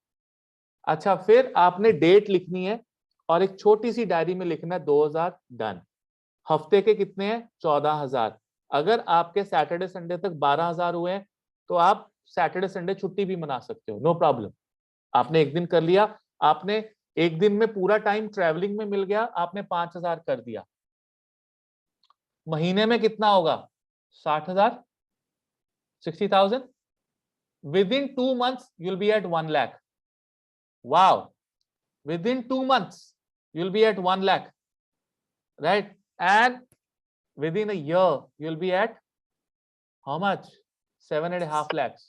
अच्छा, फिर आपने डेट लिखनी है और एक छोटी सी डायरी में लिखना है 2000 डन। हफ्ते के कितने हैं? 14,000। अगर आपके सैटरडे संडे तक 12,000 हुए हैं, तो आप सैटरडे संडे छुट्टी भी मना सकते हो, नो प्रॉब्लम। आपने एक दिन कर लिया, आपने एक दिन में पूरा टाइम ट्रैवलिंग में मिल गया, आपने 5,000 कर दिया। महीने में कितना होगा? 60,000, 60,000। Within 2 months you'll be at 1 lakh. Wow. Within 2 months you'll be at 1 lakh, right? And within a year you'll be at how much? 7.5 lakhs.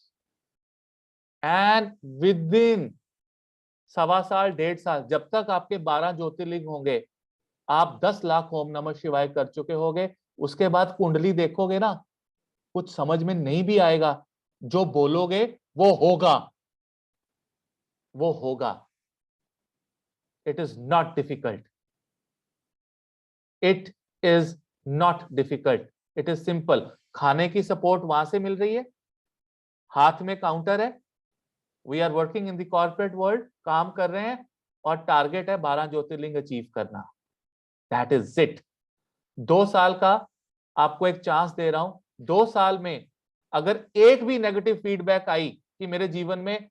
And within 1.25 साल, 1.5 साल, जब तक आपके 12 ज्योतिर्लिंग होंगे, आप 10 लाख ओम नमः शिवाय कर चुके होंगे। उसके बाद कुंडली देखोगे ना, कुछ समझ में नहीं भी आएगा, जो बोलोगे वो होगा, वो होगा। It is not difficult, it is not difficult, it is simple. खाने की सपोर्ट वहां से मिल रही है, हाथ में काउंटर है, we are working in the corporate world, काम कर रहे हैं, और टारगेट है 12 ज्योतिर्लिंग अचीव करना। That is it. 2 साल का आपको एक चांस दे रहा हूं। 2 साल में अगर एक भी नेगेटिव फीडबैक आई कि मेरे जीवन में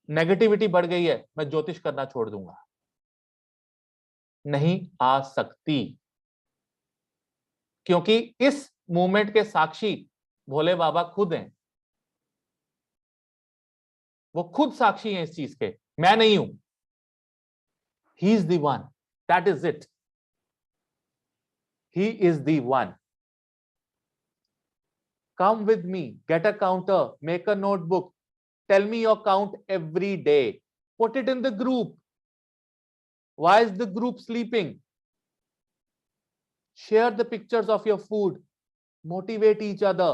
नेगेटिविटी बढ़ गई है, मैं ज्योतिष करना छोड़ दूंगा। नहीं आ सकती, क्योंकि इस मूवमेंट के साक्षी भोले बाबा खुद हैं, वो खुद साक्षी हैं इस चीज के, मैं नहीं हूं। He is the one, that is it, he is the one. Come with me, get a counter, make a notebook, tell me your count every day, put it in the group. Why is the group sleeping? Share the pictures of your food, motivate each other.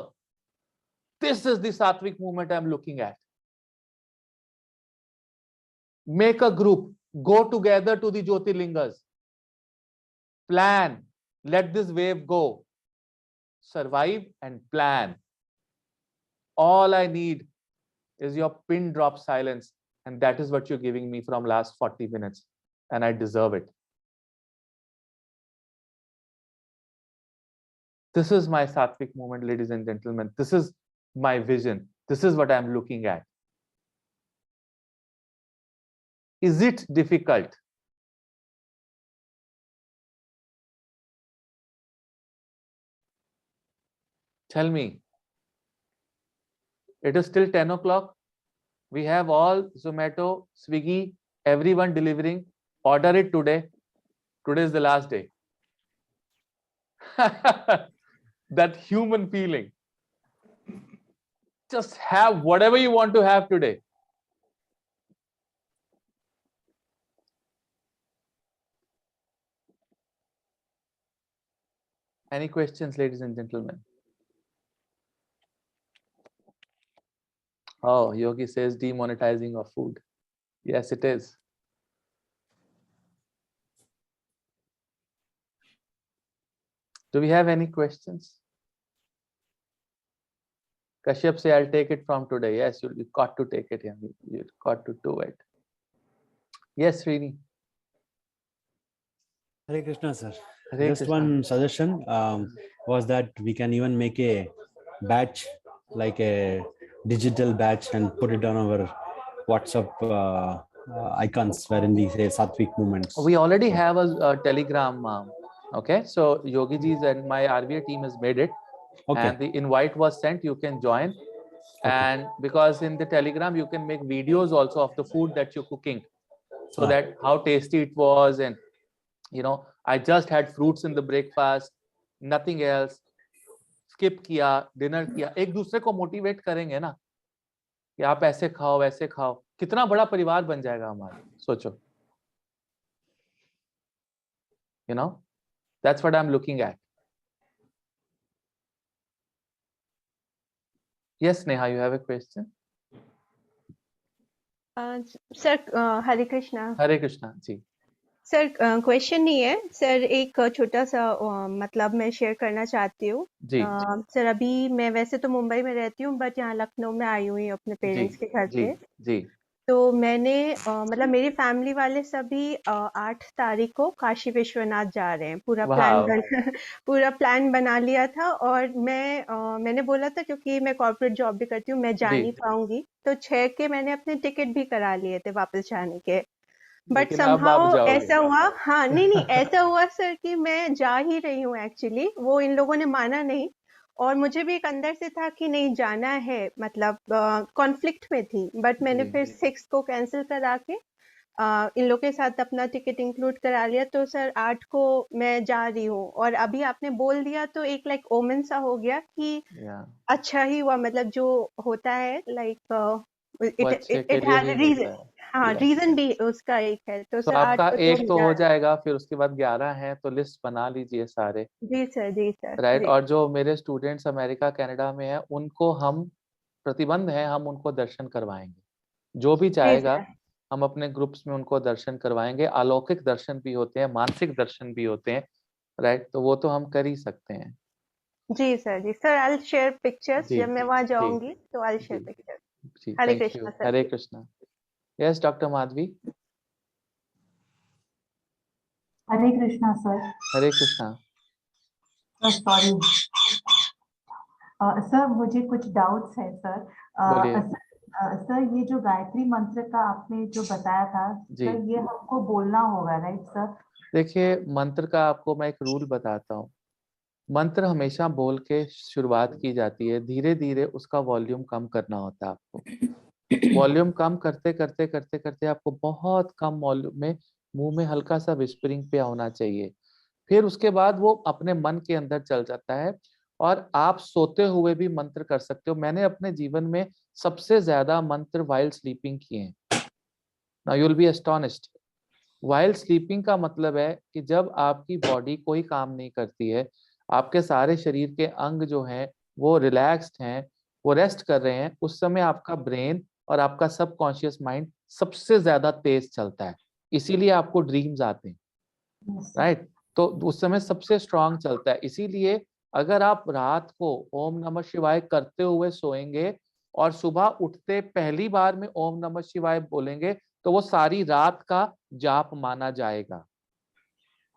This is the Sattvic movement I'm looking at. Make a group, go together to the Jyotirlingas, plan, let this wave go, survive and plan. All I need is your pin drop silence, and that is what you're giving me from last 40 minutes, and I deserve it. This is my Sattvic movement, ladies and gentlemen. This is my vision. This is what I'm looking at. Is it difficult? Tell me. It is still 10 o'clock. We have all Zomato, Swiggy, everyone delivering. Order it today. Today is the last day. That human feeling. Just have whatever you want to have today. Any questions, ladies and gentlemen? Oh, Yogi says demonetizing of food. Yes, it is. Do we have any questions? Kashyap say, I'll take it from today. Yes, you got to take it. You got to do it. Yes, Srini. Hare Krishna, sir. Hare Just Krishna. one suggestion was that we can even make a batch, like a digital batch, and put it on our WhatsApp icons wherein we say Sattvic movements. We already have a Telegram. Okay, so Yogi Ji's and my RBA team has made it. Okay. And the invite was sent. You can join. Okay. And because in the Telegram, you can make videos also of the food that you're cooking, so that how tasty it was. And, you know, I just had fruits in the breakfast, nothing else. Skip किया, dinner किया. एक दूसरे को motivate करेंगे ना कि आप ऐसे खाओ, वैसे खाओ. कितना बड़ा परिवार बन जाएगा हमारा, सोचो. You know, that's what I'm looking at. Yes, Neha, you have a question? Sir Hare Krishna. Hare Krishna ji. Sir question नहीं है सर, एक छोटा सा मतलब मैं शेयर करना चाहती हूँ जी। सर अभी मैं वैसे तो मुंबई में रहती हूँ, बट यहाँ लखनऊ में आई हुई हूँ अपने पेरेंट्स के घर पे। जी। तो मैंने मतलब मेरी फैमिली वाले सभी 8 तारीख को काशी विश्वनाथ जा रहे हैं। पूरा प्लान बना लिया था। और मैंने बोला था क्योंकि मैं कॉर्पोरेट जॉब भी करती हूँ, मैं जा नहीं पाऊंगी, तो 6 के मैंने अपने टिकट भी करा लिए थे वापस जाने के। बट समहाउ ऐसा हुआ, हाँ नहीं ऐसा हुआ सर कि मैं जा ही रही हूँ एक्चुअली। वो इन लोगों ने माना नहीं, और मुझे भी एक अंदर से था कि नहीं जाना है, मतलब कॉन्फ्लिक्ट में थी। बट मैंने फिर 6 को कैंसिल करा के इन लोगों के साथ अपना टिकट इंक्लूड करा लिया। तो सर 8 को मैं जा रही हूँ, और अभी आपने बोल दिया तो एक लाइक ओमेन सा हो गया कि अच्छा ही हुआ, मतलब जो होता है लाइक इट हैज रीजन। हाँ, रीजन भी उसका एक है। तो आपका एक तो हो जाएगा, फिर उसके बाद 11 है, तो लिस्ट बना लीजिए सारे। जी सर राइट। और जो मेरे स्टूडेंट्स अमेरिका कनाडा में हैं, उनको हम प्रतिबंध है, हम उनको दर्शन करवाएंगे। जो भी चाहेगा हम अपने ग्रुप्स में उनको दर्शन करवाएंगे। अलौकिक दर्शन भी होते हैं, मानसिक दर्शन भी होते हैं, राइट। तो वो तो हम कर ही सकते हैं। जी sir I will share pictures जब मैं वहां जाऊंगी, तो I will share pictures. Hare Krishna sir. Hare Krishna. Yes doctor Madhavi. Hare Krishna sir. Hare Krishna. Sorry sir, मुझे कुछ डाउट्स है सर। सर ये जो गायत्री मंत्र का आपने जो बताया था सर, ये हमको बोलना होगा राइट सर? देखिए, मंत्र का आपको मैं एक रूल बताता हूँ। मंत्र हमेशा बोल के शुरुआत की जाती है, धीरे धीरे उसका वॉल्यूम कम करना होता है आपको। वॉल्यूम कम करते करते करते करते आपको बहुत कम वॉल्यूम में मुंह में हल्का सा विस्परिंग पे होना चाहिए। फिर उसके बाद वो अपने मन के अंदर चल जाता है और आप सोते हुए भी मंत्र कर सकते हो। मैंने अपने जीवन में सबसे ज्यादा मंत्र वाइल स्लीपिंग किए हैं। Now you will be astonished. While sleeping का मतलब है कि जब आपकी बॉडी कोई काम नहीं करती है, आपके सारे शरीर के अंग जो हैं वो रिलैक्स्ड हैं, वो रेस्ट कर रहे हैं, उस समय आपका ब्रेन और आपका सबकॉन्शियस माइंड सबसे ज्यादा तेज चलता है, इसीलिए आपको ड्रीम्स आते हैं, राइट? तो उस समय सबसे स्ट्रांग चलता है। इसीलिए अगर आप रात को ओम नमः शिवाय करते हुए सोएंगे और सुबह उठते पहली बार में ओम नमः शिवाय बोलेंगे तो वो सारी रात का जाप माना जाएगा।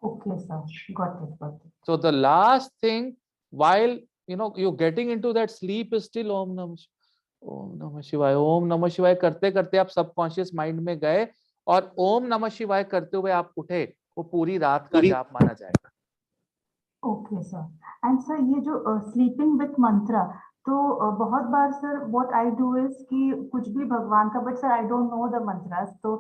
Okay, sir. Got it. Got it. So the last thing while you're getting into that sleep is still Om Namah Shivaya, Om Namah Shivaya करते करते आप सबकॉन्शियस माइंड में गए और ओम नमः शिवाय करते हुए आप उठे, वो पूरी रात का जाप माना जाएगा। Okay, sir. And sir, ये जो sleeping with mantra, तो बहुत बार sir what I do is कि कुछ भी भगवान का, but sir I don't know the mantras, तो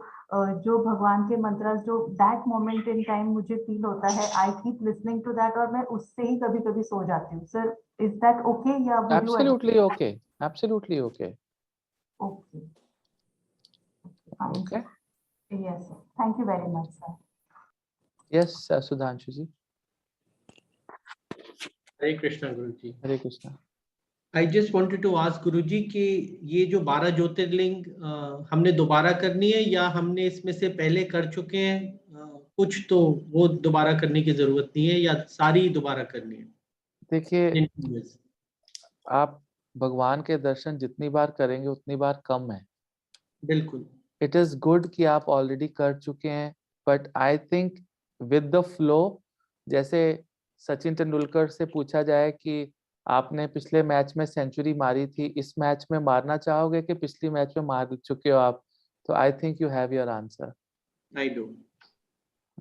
जो भगवान के mantras जो that moment in time मुझे feel होता है, I keep listening to that और मैं उससे ही कभी कभी सो जाती हूँ। Sir, is that okay या would you? Absolutely okay. Absolutely okay. Okay. Fine, Okay. sir. Yes, sir. Thank you very much, sir. Yes, Sudhanshu ji. Hare Krishna Guruji. Hare Krishna. I just wanted to ask गुरुजी कि ये जो 12 ज्योतिर्लिंग हमने दोबारा करनी है या हमने इसमें से पहले कर चुके हैं कुछ, तो वो दोबारा करने की जरूरत नहीं है या सारी दोबारा करनी है? देखिए, आप भगवान के दर्शन जितनी बार करेंगे उतनी बार कम है। बिल्कुल। इट इज गुड कि आप ऑलरेडी कर चुके हैं, but I think with the flow, जैसे सचिन तेंदुलकर से पूछा जाए कि आपने पिछले मैच में सेंचुरी मारी थी, इस मैच में मारना चाहोगे कि पिछली मैच में मार चुके हो आप? तो I think you have your answer. I do.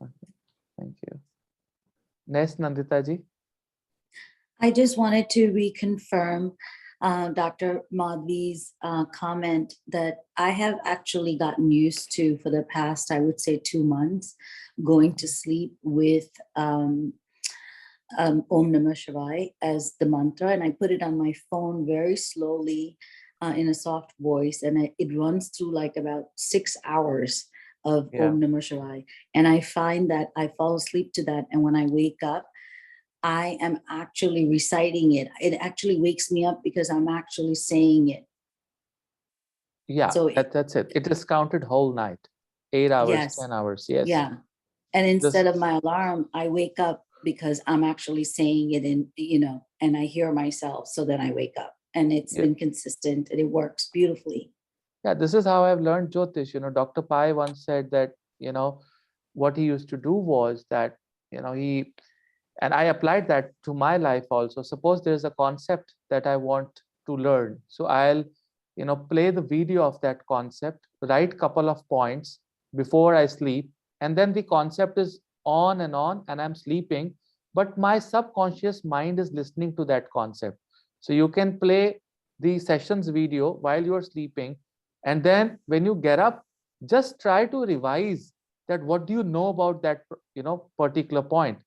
Thank you. Next Nandita ji. I just wanted to reconfirm Dr. Madhvi's comment that I have actually gotten used to for the past, I would say, 2 months, going to sleep with Om Namah Shivaya as the mantra, and I put it on my phone very slowly in a soft voice, and it runs through like about 6 hours of Om Namah Shivaya, and I find that I fall asleep to that, and when I wake up, I am actually reciting it. It actually wakes me up because I'm actually saying it. Yeah, so that's it. It is counted whole night, 8 hours, yes, 10 hours. Yes. Yeah. And instead of my alarm, I wake up because I'm actually saying it and I hear myself. So then I wake up, and it's been consistent and it works beautifully. Yeah, this is how I've learned Jyotish. Dr. Pai once said that, what he used to do was that, and I applied that to my life also. Suppose there's a concept that I want to learn. So I'll, play the video of that concept, write couple of points before I sleep. And then the concept is on, and I'm sleeping, but my subconscious mind is listening to that concept. So you can play the sessions video while you're sleeping. And then when you get up, just try to revise that what do you know about that, particular point.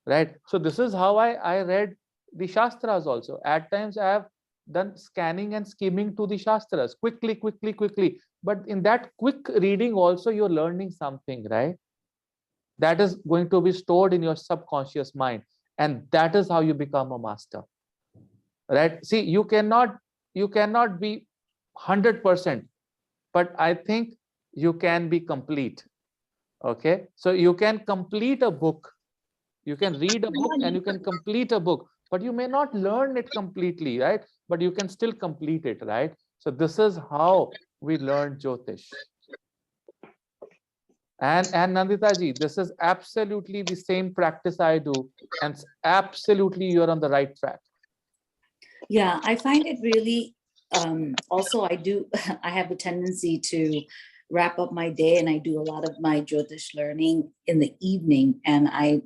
Right. So this is how I read the Shastras also. At times I have done scanning and skimming to the Shastras quickly. But in that quick reading also, you're learning something, right? That is going to be stored in your subconscious mind. And that is how you become a master. Right? See, you cannot be 100%, but I think you can be complete. Okay. So you can complete a book. You can read a book and you can complete a book, but you may not learn it completely, right? But you can still complete it, right? So this is how we learn Jyotish. And Nandita ji, this is absolutely the same practice I do, and absolutely you're on the right track. Yeah, I find it really, also I have a tendency to wrap up my day, and I do a lot of my Jyotish learning in the evening, and I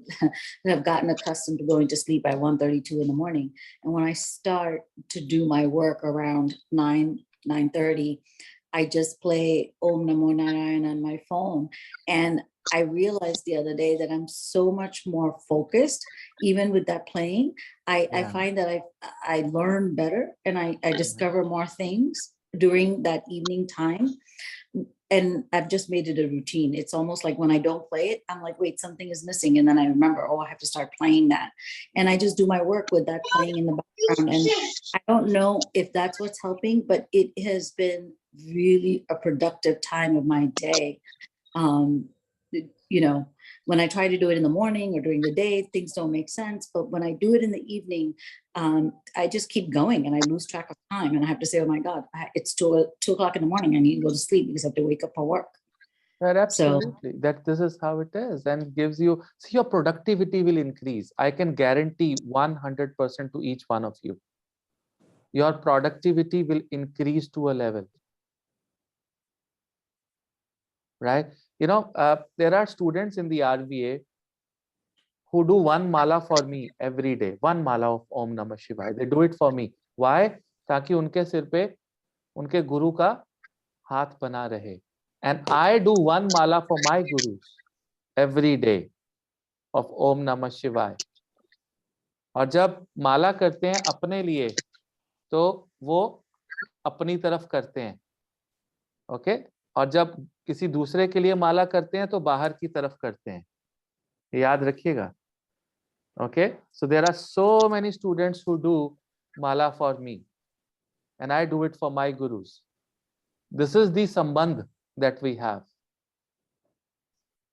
have gotten accustomed to going to sleep by 1:32 in the morning. And when I start to do my work around 9:30, I just play Om Namo Narayana on my phone. And I realized the other day that I'm so much more focused, even with that playing. I Yeah. find that I learn better, and I discover more things during that evening time. And I've just made it a routine. It's almost like when I don't play it, I'm like, wait, something is missing. And then I remember, oh, I have to start playing that. And I just do my work with that playing in the background. And I don't know if that's what's helping, but it has been really a productive time of my day. You know, when I try to do it in the morning or during the day, things don't make sense. But when I do it in the evening, I just keep going and I lose track of time. And I have to say, oh my God, it's 2 o'clock in the morning. I need to go to sleep because I have to wake up for work. Right, So- absolutely. That this is how it is, and gives you, see, your productivity will increase. I can guarantee 100% to each one of you. Your productivity will increase to a level. Right? You know, there are students in the RVA who do one mala for me every day. One mala of Om Namah Shivaya. They do it for me. Why? ताकि उनके सिर पे उनके गुरु का हाथ बना रहे. And I do one mala for my gurus every day of Om Namah Shivaya. और जब माला करते हैं अपने लिए तो वो अपनी तरफ करते हैं. ओके? और जब किसी दूसरे के लिए माला करते हैं तो बाहर की तरफ करते हैं. याद रखिएगा. Okay, so there are so many students who do mala for me, and I do it for my gurus. This is the sambandh that we have.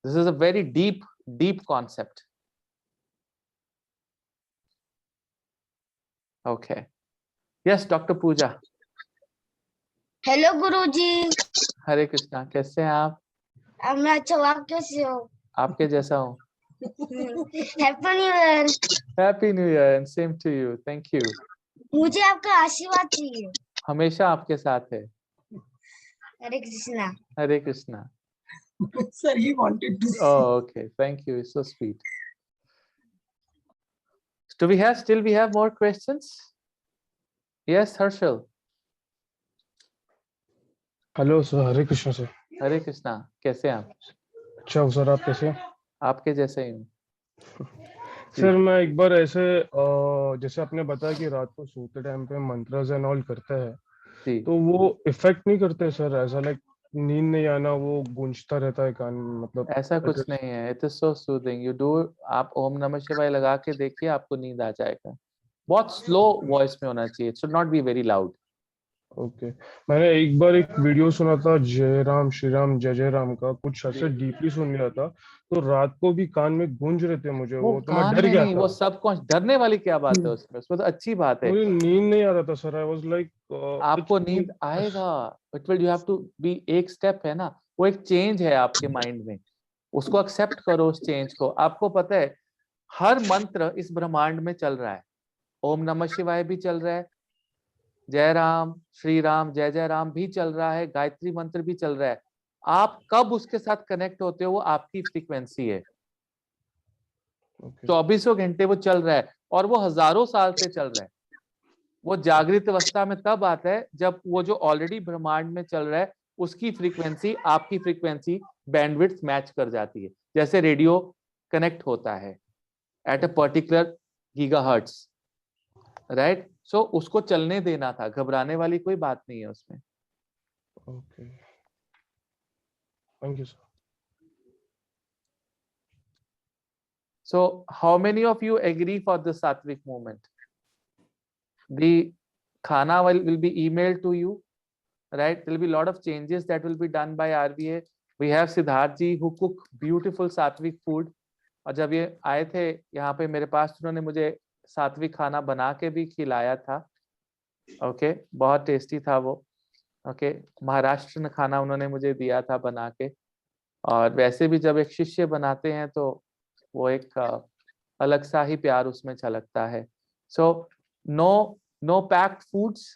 This is a very deep, deep concept. Okay. Yes, Dr. Pooja. Hello Guruji. Hare Krishna. कैसे हैं आप? मैं अच्छा हूँ, आप कैसे हो? आपके जैसा हूँ. Happy new year. Happy New Year and same to you. Thank you. मुझे आपका आशीर्वाद चाहिए. हमेशा आपके साथ है. हरे Krishna. Hare Krishna. Sir, he wanted to. Oh, okay. Thank you. It's so sweet. Do we have more questions? Yes, Harshal. Hello sir, Hare Krishna sir. Hare Krishna. कैसे हैं आप? अच्छा हूँ सर, आप कैसे हैं? आपके जैसे ही हूँ. सर मैं एक बार ऐसे जैसे आपने बताया कि रात को सोते टाइम पे मंत्रास एंड ऑल करता है, जी. तो वो इफेक्ट नहीं करते सर? ऐसा लाइक नींद नहीं आना, वो गूंजता रहता है कान में, मतलब ऐसा कुछ नहीं है. It is so soothing. You do, आप ओम नमः शिवाय लगा के देखिए, आपको नींद आ जाएगा. बहुत स्लो वॉइस में होना चाहिए. It should not be very loud. Okay. मैंने एक बार एक वीडियो सुना था जय राम श्री राम जय जय राम का, कुछ ऐसे डीपली सुन लिया था, तो रात को भी कान में गूंज रहे थे मुझे. वो तो मैं कान डर में गया नहीं, था. वो सबकॉन्शियस. डरने वाली क्या बात है उसमें तो अच्छी बात है. मुझे नींद नहीं आ रहा था सर. आई वाज लाइक आपको नींद आएगा. It will, you have to be. एक स्टेप है ना, वो एक चेंज है आपके माइंड में. उसको एक्सेप्ट करो, उस चेंज को. आपको पता है हर मंत्र इस ब्रह्मांड में चल रहा है. ओम नमः शिवाय भी चल रहा है, जय राम श्री राम जय जय राम भी चल रहा है, गायत्री मंत्र भी चल रहा है. आप कब उसके साथ कनेक्ट होते हो, वो आपकी फ्रीक्वेंसी है. 24 घंटे वो चल रहा है और वो हजारों साल से चल रहा है. वो जागृत अवस्था में तब आता है जब वो जो ऑलरेडी ब्रह्मांड में चल रहा है उसकी फ्रीक्वेंसी आपकी फ्रीक्वेंसी बैंडविड्थ मैच कर जाती है. जैसे रेडियो कनेक्ट होता है at a particular gigahertz, right? So उसको चलने देना था. घबराने वाली कोई बात नहीं है उसमें. Okay, thank you sir. So how many of you agree for the Sattvic movement? The khana will be emailed to you, right? There will be a lot of changes that will be done by RVA. We have Siddharth ji who cook beautiful Sattvic food. और जब ये आए थे यहाँ पे मेरे पास, उन्होंने मुझे सात्विक खाना बना के भी खिलाया था. ओके, बहुत टेस्टी था वो. ओके, महाराष्ट्र खाना उन्होंने मुझे दिया था बना के. और वैसे भी जब एक शिष्य बनाते हैं तो वो एक अलग सा ही प्यार उसमें झलकता है. So no packed foods.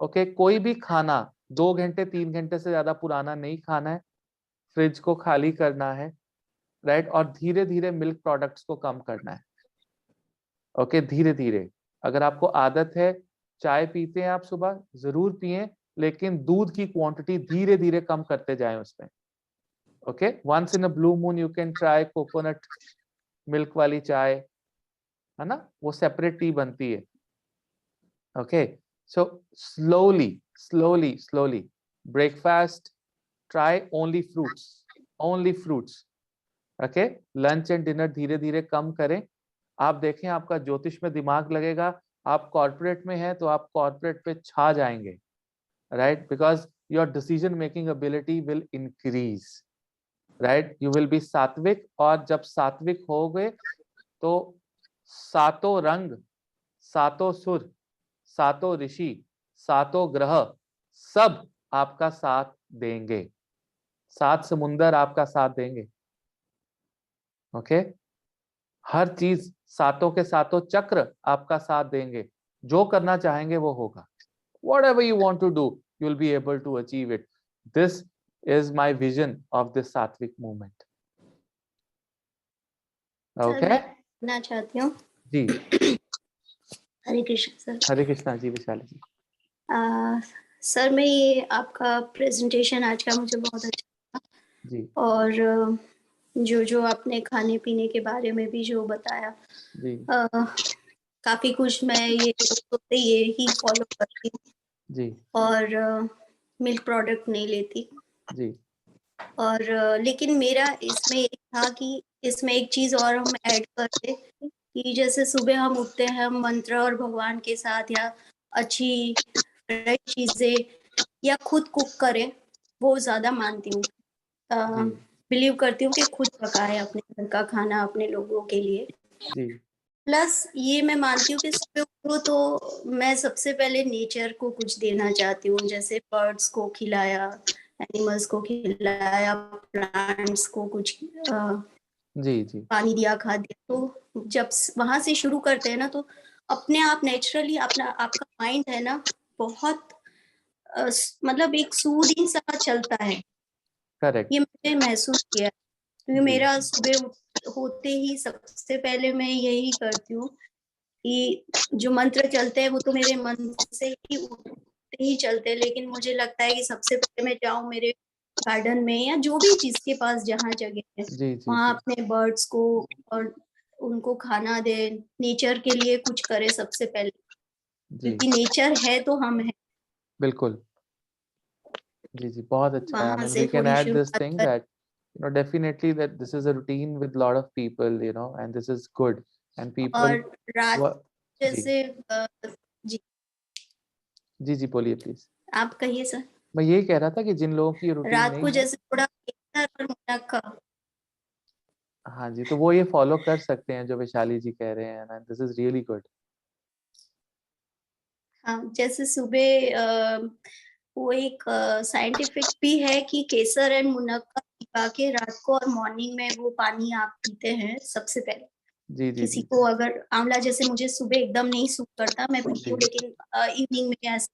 Okay, कोई भी खाना 2 घंटे 3 घंटे से ज्यादा पुराना नहीं खाना है, फ्रिज को खाली करना है, राइट, और धीरे धीरे मिल्क प्रोडक्ट्स को कम करना है। ओके, धीरे धीरे। अगर आपको आदत है, चाय पीते हैं आप सुबह, जरूर पिए, लेकिन दूध की क्वांटिटी धीरे धीरे कम करते जाएं उसमें। Okay, once in a blue moon you can try coconut milk वाली चाय, है ना, वो सेपरेट टी बनती है। Okay, so slowly slowly slowly breakfast, try only fruits. Okay, lunch and dinner धीरे धीरे कम करें। आप देखें आपका ज्योतिष में दिमाग लगेगा। आप कॉर्पोरेट में हैं तो आप कॉर्पोरेट पे छा जाएंगे, right, because your decision making ability will increase, right, you will be सात्विक। और जब सात्विक हो गए तो सातों रंग, सातों सुर, सातों ऋषि, सातों ग्रह सब आपका साथ देंगे, 7 समुंदर आपका साथ देंगे। ओके, हर चीज, सातों के सातों चक्र आपका साथ देंगे। जो करना चाहेंगे वो होगा। Whatever you want to do, you'll be able to achieve it. This is my vision of this Sattvic movement. Okay? मैं चाहती हूँ जी, हरे कृष्ण सर। हरे कृष्णा जी, विशाली जी। सर मैं ये आपका प्रेजेंटेशन आज का मुझे बहुत अच्छा लगा जी और जो आपने खाने पीने के बारे में भी जो बताया जी काफी कुछ मैं ये ही फॉलो करती हूँ जी और मिल्क प्रोडक्ट नहीं लेती जी और लेकिन मेरा इसमें एक था कि इसमें एक चीज और हम ऐड करते कि जैसे सुबह हम उठते हैं, हम मंत्र और भगवान के साथ या अच्छी फ्रेश चीजें या खुद कुक करें, वो ज्यादा मानती हूँ। बिलीव करती हूँ कि खुद पकाए अपने घर का खाना अपने लोगों के लिए। जी प्लस ये मैं मानती हूँ कि सुबह उठो तो मैं सबसे पहले नेचर को कुछ देना चाहती हूँ, जैसे बर्ड्स को खिलाया, एनिमल्स को खिलाया, प्लांट्स को कुछ जी जी पानी दिया, खाद दिया। तो जब वहां से शुरू करते हैं ना तो अपने आप नेचुरली आपका माइंड है ना बहुत मतलब एक सूदिंग सा चलता है। करेक्ट। ये मैंने महसूस किया क्योंकि मेरा सुबह होते ही सबसे पहले मैं यही करती हूँ कि जो मंत्र चलते हैं वो तो मेरे मन से ही उठते ही चलते हैं, लेकिन मुझे लगता है कि सबसे पहले मैं जाऊँ मेरे गार्डन में या जो भी जिसके पास जहाँ जगह है वहाँ अपने बर्ड्स को और उनको खाना दे, नेचर के लिए कुछ करे सबसे पहले, क्योंकि नेचर है तो हम है। बिल्कुल जी जी, बहुत अच्छा है। I mean, से we can थोड़ी add this शुरुआत thing that definitely that this is a routine with lot of people, and this is good and people और रात जी जैसे जी जी जी बोलिए प्लीज। आप कहिए सर। मैं यही कह रहा था कि जिन लोगों की रूटीन रात नहीं को है, जैसे थोड़ा और मुनक्का। हाँ जी, तो वो ये फॉलो कर सकते हैं जो वैशाली जी कह रहे हैं, दिस इज रियली गुड। हाँ, जैसे सुबह वो एक साइंटिफिक भी है कि केसर एंड मुनक्का पका के रात को और मॉर्निंग में वो पानी आप पीते हैं सबसे पहले। जी जी किसी जी को अगर आंवला, जैसे मुझे सुबह एकदम नहीं सूट करता, मैं पीती हूँ, लेकिन इवनिंग में ऐसे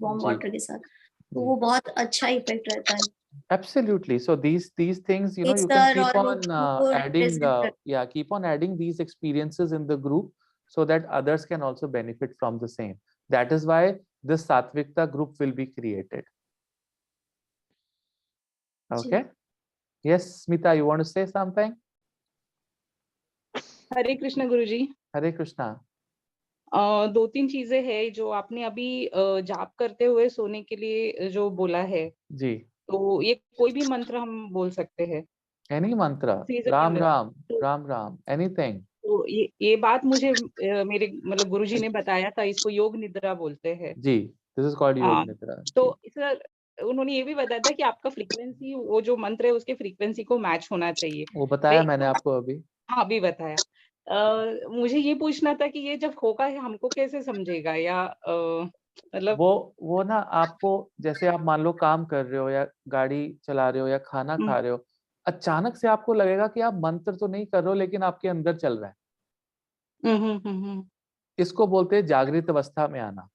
वार्म वाटर के साथ तो वो बहुत अच्छा इफेक्ट रहता है। Absolutely. So these things, you can Kesar keep और on adding, keep on adding these experiences in the group so that others can also benefit from the same. That is why this Satvikta group will be created. Okay. Yes, Smita, you want to say something? हरे कृष्ण गुरुजी। हरे कृष्णा। 2-3 चीजें हैं जो आपने अभी जाप करते हुए सोने के लिए जो बोला है, जी, तो ये कोई भी मंत्र हम बोल सकते हैं? Any mantra, Ram Ram, Ram Ram, anything. तो ये बात मुझे मेरे मतलब गुरुजी ने बताया था, इसको योग निद्रा बोलते हैं। जी, this is called योग निद्रा। तो सर उन्होंने ये भी बताया था कि आपका फ्रीक्वेंसी, वो जो मंत्र है उसके फ्रीक्वेंसी को मैच होना चाहिए। वो बताया मैंने आपको अभी। हाँ, अभी बताया। मुझे ये पूछना था कि ये जब होगा हमको कैसे समझेगा, या मतलब वो ना, आपको जैसे आप मान लो काम कर रहे हो या गाड़ी चला रहे हो या खाना खा रहे हो, अचानक से आपको लगेगा कि आप मंत्र तो नहीं कर रहे हो लेकिन आपके अंदर चल रहा है। इसको बोलते हैं जागृत अवस्था में आना।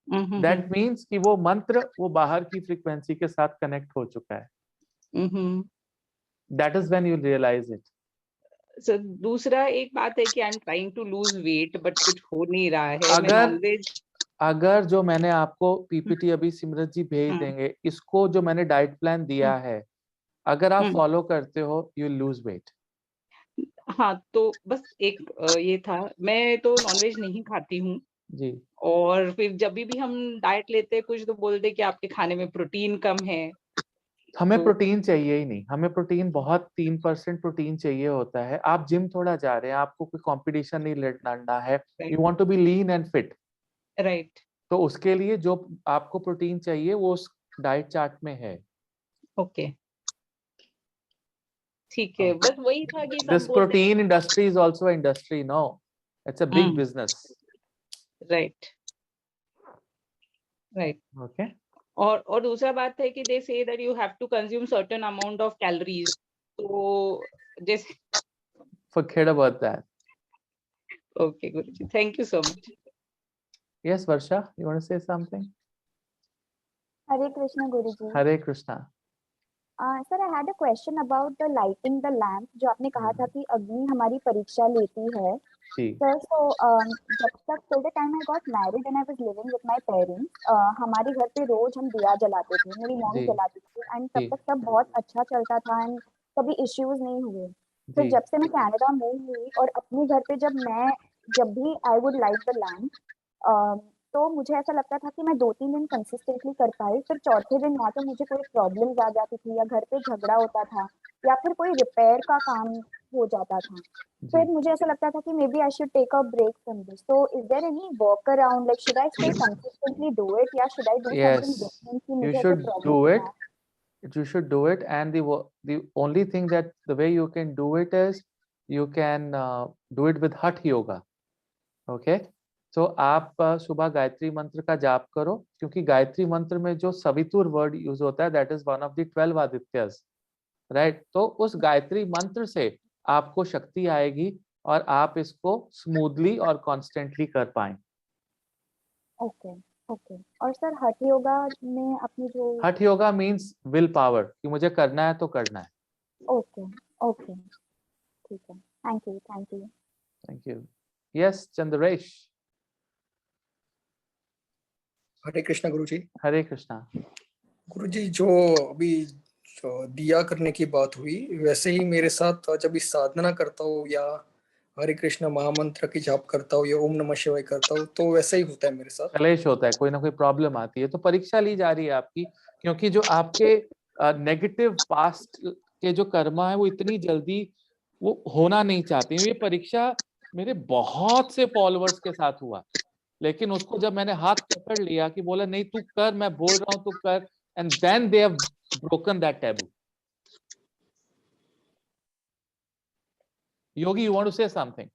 दैट मीन्स कि वो मंत्र वो बाहर की फ्रीक्वेंसी के साथ कनेक्ट हो चुका है. That is when you realise it. Sir दूसरा एक बात है कि I am trying to lose weight but कुछ हो नहीं रहा है. मैं अगर नॉनवेज अगर जो मैंने आपको पीपीटी अभी सिमरत जी भेज देंगे, इसको जो मैंने डाइट प्लान दिया है, अगर आप फॉलो करते हो यू लूज वेट. हाँ, तो बस एक ये था, मैं तो नॉनवेज नहीं खाती हूँ जी. और फिर जब भी हम डाइट लेते हैं कुछ तो बोलते कि आपके खाने में प्रोटीन कम है. हमें तो प्रोटीन चाहिए ही नहीं. हमें प्रोटीन बहुत 3% प्रोटीन चाहिए होता है. आप जिम थोड़ा जा रहे हैं, आपको कोई कंपटीशन नहीं लड़ना है, you want to be lean and fit. Right. तो उसके लिए जो आपको प्रोटीन चाहिए वो उस डाइट चार्ट में है. ओके, ठीक है. बस वही था कि सब This बोलते protein industry is also an industry. No, it's a big business. Right right. Okay. और दूसरा बात है कि they say that you have to consume certain amount of calories. तो जैसे Forget about that. Okay Guruji, thank you so much. Yes, Varsha, you want to say something? Hare Krishna Guruji. Hare Krishna. Sir, I had a question about the lighting the lamp. जो आपने कहा था कि अग्नि हमारी परीक्षा लेती है. जी. Sir, so जब तक till the time I got married and I was living with my parents, हमारे घर पे रोज हम दिया जलाते थे. मेरी मम्मी जी. जलाती थी and तब जी. तक सब बहुत अच्छा चलता था and कभी issues नहीं हुए. तो जी. जब से मैं कनाडा मूव हुई और अपने घर पे जब भी I would light the lamp, तो मुझे ऐसा लगता था कि मैं 2-3 दिन कंसिस्टेंटली कर पाई. फिर चौथे दिन या तो मुझे कोई प्रॉब्लम्स आ जाती थी या घर पे झगड़ा होता था या फिर कोई रिपेयर का काम हो जाता था. फिर मुझे ऐसा लगता था कि maybe I should take a break from this. So is there any work around, like should I still consistently do it या should I do something Yes, different कि you मुझे ऐसे should do problem it. You should do it, and the only thing that the way you can do it is you can do it with Hatha yoga. Okay. तो आप सुबह गायत्री मंत्र का जाप करो, क्योंकि गायत्री मंत्र में जो सवितुर वर्ड यूज होता है that is one of the 12 Adityas, right. तो उस गायत्री मंत्र से आपको शक्ति आएगी और आप इसको स्मूथली और कॉन्स्टेंटली कर पाए. Okay okay. और सर हठ योगा में अपनी जो हठ योगा मींस विल पावर, कि मुझे करना है तो करना है. ओके ओके ठीक है. Thank you thank you thank you. Yes Chandresh. Hare Krishna Guruji. Hare Krishna. Guruji, जो अभी दिया करने की बात हुई, वैसे ही मेरे साथ जब इस साधना करता हूँ या हरे कृष्णा महामंत्र की जाप करता हूँ या ओम नमः शिवाय करता हूँ, तो वैसा ही होता है मेरे साथ. कलेश होता है, कोई ना कोई प्रॉब्लम आती है, तो परीक्षा ली जा रही है आपकी, क्योंकि जो आपके नेगेटिव पास्ट के जो कर्मा है वो इतनी जल्दी वो होना नहीं चाहते. ये परीक्षा मेरे बहुत से फॉलोअर्स के साथ हुआ, लेकिन उसको जब मैंने हाथ पकड़ लिया कि बोला नहीं तू कर, मैं बोल रहा हूं तू कर, and then they have broken that taboo. Yogi, you want to say something?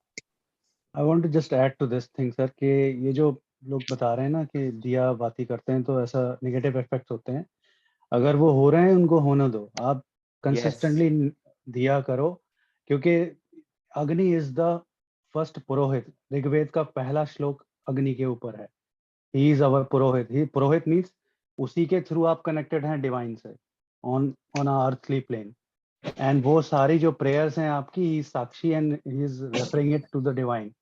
I want to just add to this thing sir, कि ये जो लोग बता रहे हैं ना कि दिया बाती करते हैं तो ऐसा नेगेटिव इफेक्ट्स होते हैं, अगर वो हो रहे हैं उनको होने दो. आप कंसिस्टेंटली दिया करो, क्योंकि अग्नि इज द फर्स्ट पुरोहित. ऋग्वेद का पहला श्लोक अग्नि के ऊपर है. He is our Purohit. He Purohit means उसी के थ्रू आप कनेक्टेड हैं डिवाइन से ऑन अर्थली प्लेन. एंड वो सारी जो प्रेयर्स हैं आपकी, he sakshi and he is referring it to the divine.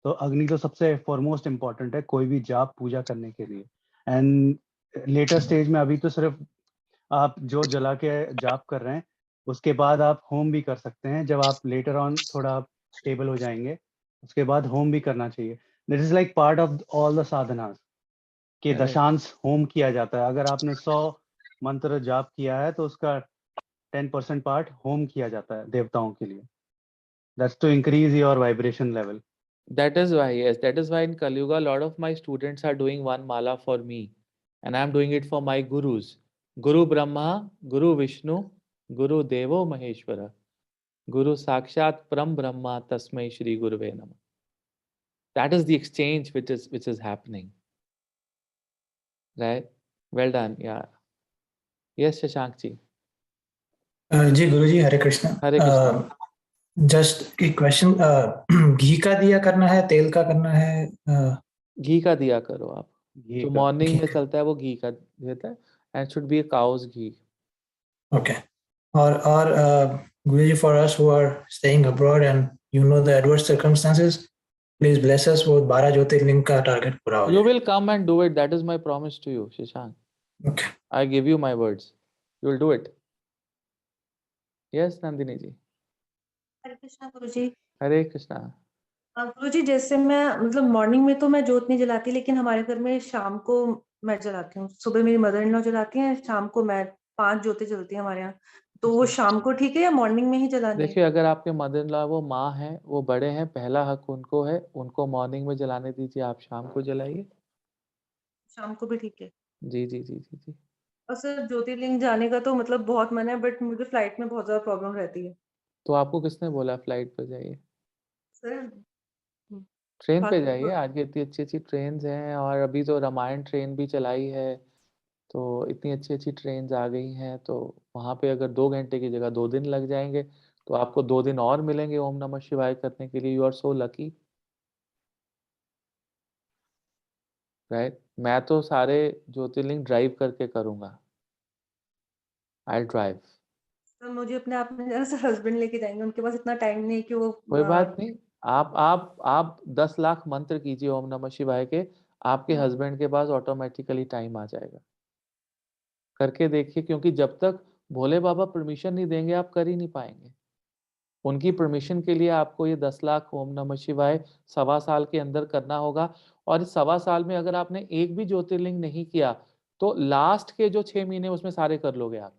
तो अग्नि तो सबसे फॉरमोस्ट इम्पॉर्टेंट है कोई भी जाप पूजा करने के लिए. एंड लेटर स्टेज में अभी तो सिर्फ आप जो जला के जाप कर रहे हैं, उसके बाद आप होम भी कर सकते हैं. जब आप लेटर ऑन थोड़ा स्टेबल हो जाएंगे उसके बाद होम भी करना चाहिए. This is like part of all the sadhanas कि दशांश होम किया जाता है. अगर आपने 100 मंत्र जाप किया है तो उसका 10% पार्ट होम किया जाता है देवताओं के लिए. That's to increase your vibration level. That is why, yes, that is why in Kali Yuga a lot of my students are doing one mala for me, and I am doing it for my gurus. Guru Brahma, Guru Vishnu, Guru Devo Maheshwara, Guru Sakshat Param Brahma Tasmai Shri Guruve Namah. That is the exchange which is happening. Right? Well done. Yeah. Yes, Shashank ji. Ji Guruji, Hare Krishna. Hare Krishna. Just एक question, घी का दिया करना है, तेल का करना है? घी का दिया करो आप. घी जो का। मॉर्निंग घी में का। चलता है वो घी का देता है, and should be cows ghee. Okay. और Guruji, for us who are staying abroad and you know the adverse circumstances, please bless us वो 12 ज्योतिर्लिंग का टारगेट पूरा हो You जाए। will come and do it. That is my promise to you, Shashank. Okay. I give you my words. You will do it. Yes, Nandini ji. Hare Krishna Guruji. Hare Krishna. गुरुजी जैसे मैं मतलब morning में तो मैं जोत नहीं जलाती, लेकिन हमारे घर में शाम को मैं जलाती हूँ। सुबह मेरी मदर इन लॉ जलाती हैं, शाम को मैं 5 जोतें जलती हैं हमारे यहाँ। तो वो शाम को ठीक है या मॉर्निंग में ही जलानी है? देखिए, अगर आपके मदर इन लॉ वो माँ है, वो बड़े हैं, पहला हक उनको है, उनको मॉर्निंग में जलाने दीजिए, आप शाम को जलाइए। शाम को भी ठीक है। जी जी जी जी जी। और सर ज्योतिर्लिंग जाने का तो मतलब बहुत मन है, बट मुझे फ्लाइट में बहुत ज्यादा प्रॉब्लम रहती है। तो आपको किसने बोला फ्लाइट पे जाइए? सर ट्रेन पे बाकी जाइए, तो आज इतनी अच्छी अच्छी ट्रेन हैं, और अभी तो रामायण ट्रेन भी चलाई है, तो इतनी अच्छी अच्छी ट्रेन आ गई हैं, तो वहाँ पे अगर 2 घंटे की जगह 2 दिन लग जाएंगे, तो आपको 2 दिन और मिलेंगे ओम नमः शिवाय करने के लिए। You are so lucky, right? मैं तो सारे ज्योतिर्लिंग ड्राइव करके करूँगा। I drive. सर मुझे अपने आप में सर हस्बैंड लेके जाएंगे, उनके पास इतना टाइम नहीं है कि वो कोई बात नहीं, आप 10 लाख मंत्र कीजिए ओम नमः शिवाय के, आपके हस्बैंड के पास ऑटोमेटिकली टाइम आ जाएगा। करके देखिए, क्योंकि जब तक भोले बाबा परमिशन नहीं देंगे आप कर ही नहीं पाएंगे। उनकी परमिशन के लिए आपको ये 10 लाख ओम नमः शिवाय 1.25 साल के अंदर करना होगा। और इस 1.25 साल में अगर आपने एक भी ज्योतिर्लिंग नहीं किया, तो लास्ट के जो 6 महीने उसमें सारे कर लोगे आप।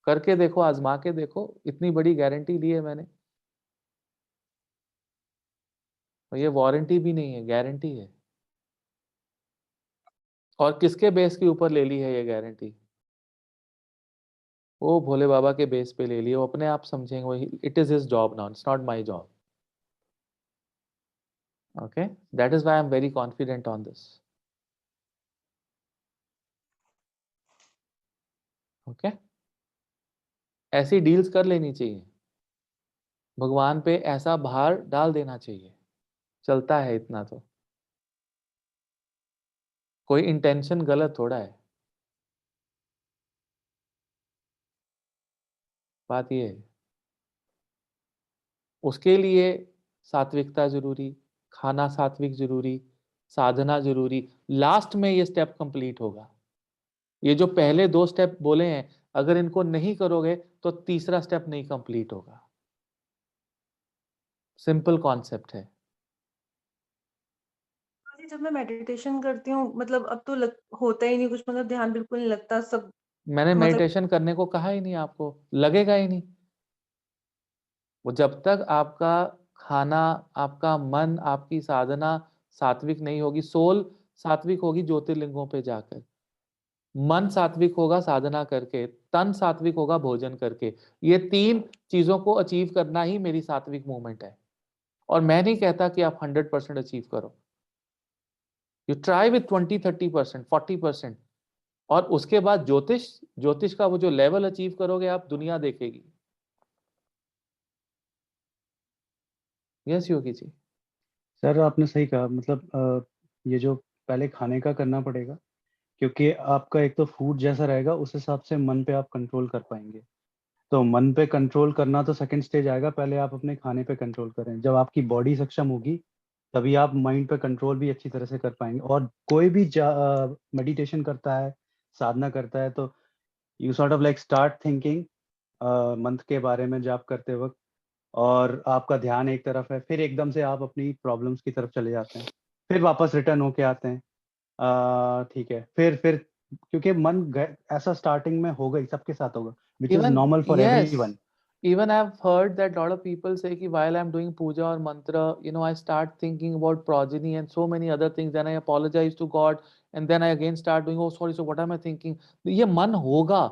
करके देखो, आजमा के देखो, इतनी बड़ी गारंटी दी है मैंने। और ये वारंटी भी नहीं है, गारंटी है। और किसके बेस के ऊपर ले ली है ये गारंटी? वो भोले बाबा के बेस पे ले लिए, वो अपने आप समझेंगे। It is his job now, it's not my job. Okay, that is why I'm very confident on this. Okay, ऐसी डील्स कर लेनी चाहिए, भगवान पे ऐसा भार डाल देना चाहिए, चलता है इतना तो। कोई इंटेंशन गलत थोड़ा है, बात ये है। उसके लिए सात्विकता जरूरी, खाना सात्विक जरूरी, साधना जरूरी, लास्ट में ये स्टेप कंप्लीट होगा। ये जो पहले 2 स्टेप बोले हैं, अगर इनको नहीं करोगे तो तीसरा स्टेप नहीं कंप्लीट होगा। सिंपल कॉन्सेप्ट है। जब मैं मेडिटेशन करती हूँ मतलब अब तो होता ही नहीं कुछ, मतलब ध्यान बिल्कुल नहीं लगता सब। मैंने मतलब मेडिटेशन करने को कहा ही नहीं, आपको लगेगा ही नहीं। वो जब तक आपका खाना, आपका मन, आपकी साधना सात्विक नहीं होगी, सोल सात्विक होगी ज्योतिर्लिंगों पे जाकर, मन सात्विक होगा साधना करके, तन सात्विक होगा भोजन करके। ये 3 चीजों को अचीव करना ही मेरी सात्विक मूवमेंट है। और मैं नहीं कहता कि आप 100% अचीव करो, यू ट्राई विथ 20-30%, 40%। और उसके बाद ज्योतिष, ज्योतिष का वो जो लेवल अचीव करोगे आप, दुनिया देखेगी। यस योगी जी। सर आपने सही कहा, मतलब ये जो पहले खाने का करना पड़ेगा, क्योंकि आपका एक तो फूड जैसा रहेगा उस हिसाब से मन पे आप कंट्रोल कर पाएंगे। तो मन पे कंट्रोल करना तो सेकंड स्टेज आएगा, पहले आप अपने खाने पे कंट्रोल करें। जब आपकी बॉडी सक्षम होगी तभी आप माइंड पे कंट्रोल भी अच्छी तरह से कर पाएंगे। और कोई भी मेडिटेशन करता है, साधना करता है, तो you sort of like start thinking मंत्र के बारे में जाप करते वक्त, और आपका ध्यान एक तरफ है, फिर एकदम से आप अपनी प्रॉब्लम्स की तरफ चले जाते हैं, फिर वापस रिटर्न होके आते हैं। ठीक है, फिर क्योंकि ऐसा स्टार्टिंग में होगा ही, सबके साथ होगा, which is Even normal for yes, everyone. even I've heard that lot of people say कि while I'm doing puja or mantra, I start thinking about progeny and so many other things, then I apologize to God, and then I again start doing, oh sorry, so what am I thinking? ये मन होगा,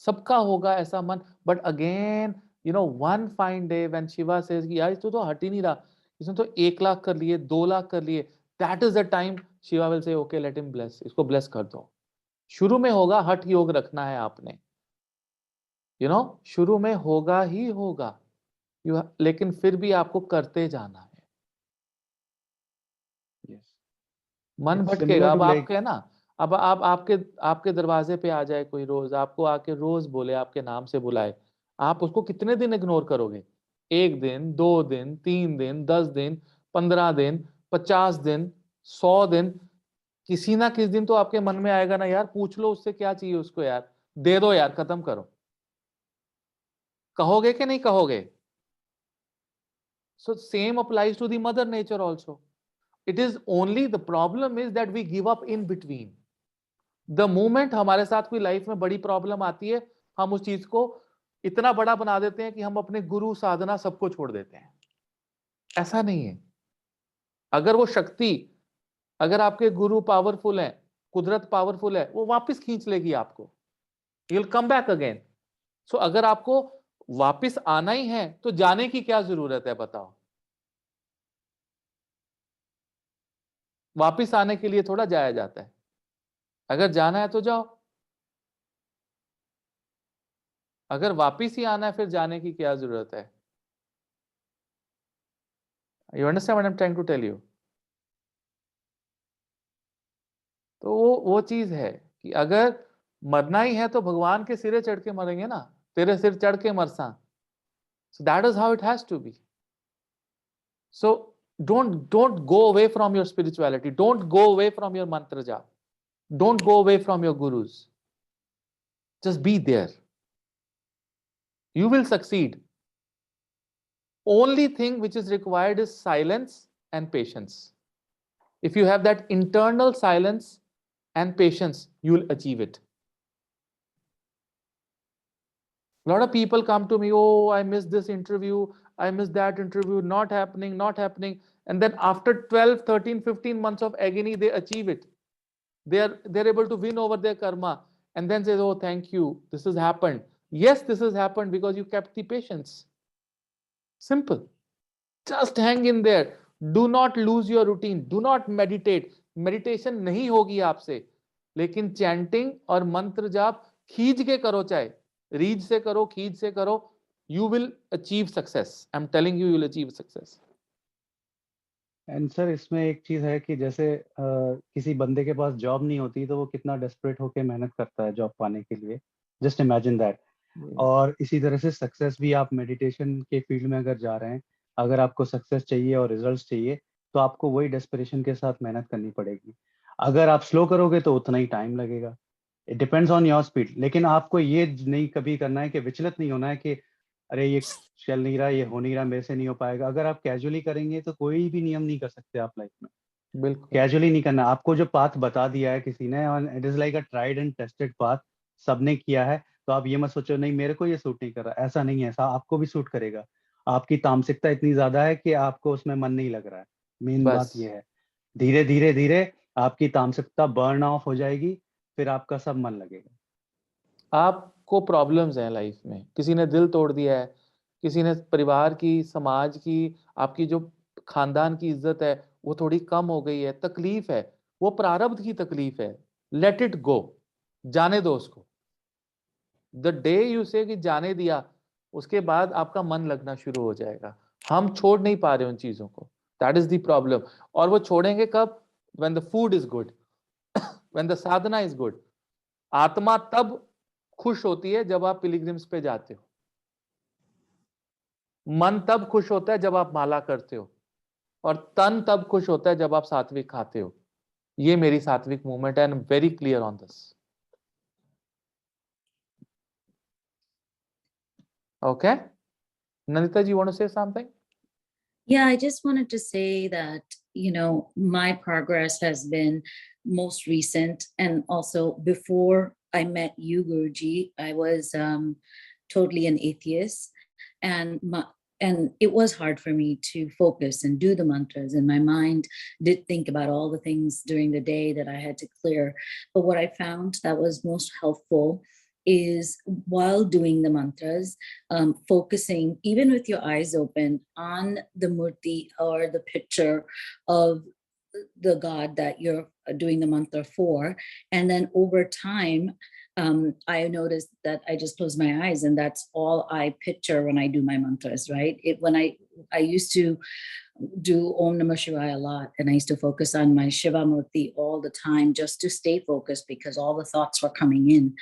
सबका होगा ऐसा मन, but again, one fine day when Shiva says कि यार इसको तो हट ही नहीं रहा, इसने तो 1 लाख कर लिए, 2 लाख कर लिए, that is the time Shiva will say, okay, let him bless, इसको bless कर दो। शुरू में होगा, हठ योग रखना है आपने, शुरू में होगा ही होगा, लेकिन फिर भी आपको करते जाना है। Yes. मन It's भटकेगा। similar अब to आप like क्या ना, अब आप आपके दरवाजे पे आ जाए कोई रोज, आपको आके रोज बोले, आपके नाम से बुलाए, आप उसको कितने दिन इग्नोर करोगे? 1 दिन, 2 दिन, 3 दिन, 10 दिन, 15 दिन, 50 दिन, 100 दिन, किसी ना किसी दिन तो आपके मन में आएगा ना, यार पूछ लो उससे क्या चाहिए उसको, यार दे दो, यार खत्म करो। कहोगे कि नहीं कहोगे? So same applies to the mother nature also. It is only, the problem is that we give up in between. The moment हमारे साथ कोई लाइफ में बड़ी प्रॉब्लम आती है, हम उस चीज को इतना बड़ा बना देते हैं कि हम अपने गुरु, साधना सबको छोड़ देते हैं। ऐसा नहीं है। अगर वो शक्ति, अगर आपके गुरु पावरफुल है, कुदरत पावरफुल है, वो वापस खींच लेगी आपको। You'll come back again. So अगर आपको वापस आना ही है तो जाने की क्या जरूरत है, बताओ? वापस आने के लिए थोड़ा जाया जाता है, अगर जाना है तो जाओ, अगर वापस ही आना है फिर जाने की क्या जरूरत है? You understand what I'm trying to tell you? तो वो चीज है कि अगर मरना ही है तो भगवान के सिरे चढ़ के मरेंगे ना, तेरे सिर चढ़ के मरसा। So that is how it has to be. So don't go away from your spirituality, don't go away from your mantra jap, don't go away from your gurus, just be there. You will succeed. Only thing which is required is silence and patience. If you have that internal silence and patience, you will achieve it. A lot of people come to me, oh, I missed this interview, I missed that interview, not happening, not happening. And then after 12, 13, 15 months of agony, they achieve it. They're able to win over their karma and then say, oh, thank you, this has happened. Yes, this has happened because you kept the patience. Simple. Just hang in there. Do not lose your routine. Do not meditate. Meditation नहीं होगी आपसे, लेकिन chanting और मंत्र जाप खींच के करो, चाहे रीड से करो, खींच से करो, you will achieve success. I'm telling you, you will achieve success. And sir इसमें एक चीज है कि जैसे किसी बंदे के पास जॉब नहीं होती तो वो कितना डेस्परेट होके मेहनत करता है जॉब पाने के लिए, जस्ट इमेजिन दैट। और इसी तरह से सक्सेस भी, आप मेडिटेशन के फील्ड में अगर जा रहे हैं, अगर आपको सक्सेस चाहिए और रिजल्ट्स चाहिए तो आपको वही डेस्परेशन के साथ मेहनत करनी पड़ेगी। अगर आप स्लो करोगे तो उतना ही टाइम लगेगा। It depends on your speed. लेकिन आपको ये नहीं कभी करना है कि विचलित नहीं होना है कि अरे ये चल नहीं रहा, ये हो नहीं रहा, मेरे से नहीं हो पाएगा। अगर आप कैजुअली करेंगे तो कोई भी नियम नहीं कर सकते आप लाइफ में। बिल्कुल कैजुअली नहीं करना। आपको जो पाथ बता दिया है किसी ने, और it is like a tried and tested path, सबने किया है, तो आप ये मत सोचो नहीं मेरे को ये सूट नहीं कर रहा। ऐसा नहीं है, ऐसा आपको भी सूट करेगा। आपकी तामसिकता इतनी ज्यादा है कि आपको उसमें मन नहीं लग रहा है। मेन बात ये है। धीरे धीरे धीरे आपकी तामसिकता बर्न ऑफ हो जाएगी, फिर आपका सब मन लगेगा। आपको प्रॉब्लम्स हैं लाइफ में, किसी ने दिल तोड़ दिया है, किसी ने परिवार की, समाज की, आपकी जो खानदान की इज्जत है वो थोड़ी कम हो गई है, तकलीफ है, वो प्रारब्ध की तकलीफ है। लेट इट गो, जाने दो उसको। द डे यू से कि जाने दिया, उसके बाद आपका मन लगना शुरू हो जाएगा। हम छोड़ नहीं पा रहे उन चीजों को, दैट इज द प्रॉब्लम। और वो छोड़ेंगे कब? When the food is good, when the Sadhana is good. आत्मा तब खुश होती है जब आप पिलग्रिम्स पे जाते हो, मन तब खुश होता है जब आप माला करते हो, और तन तब खुश होता है जब आप सात्विक खाते हो। ये मेरी सात्विक मूवमेंट है, I am very clear on this. Okay, Nandita, you want to say something? Yeah, I just wanted to say that, my progress has been most recent, and also before I met you, Guruji, I was totally an atheist, and it was hard for me to focus and do the mantras, and my mind did think about all the things during the day that I had to clear. But what I found that was most helpful is while doing the mantras, focusing even with your eyes open on the murti or the picture of the God that you're doing the mantra for. And then over time, I noticed that I just close my eyes and that's all I picture when I do my mantras, right? When I used to do Om Namah Shivaya a lot, and I used to focus on my Shiva Murti all the time just to stay focused because all the thoughts were coming in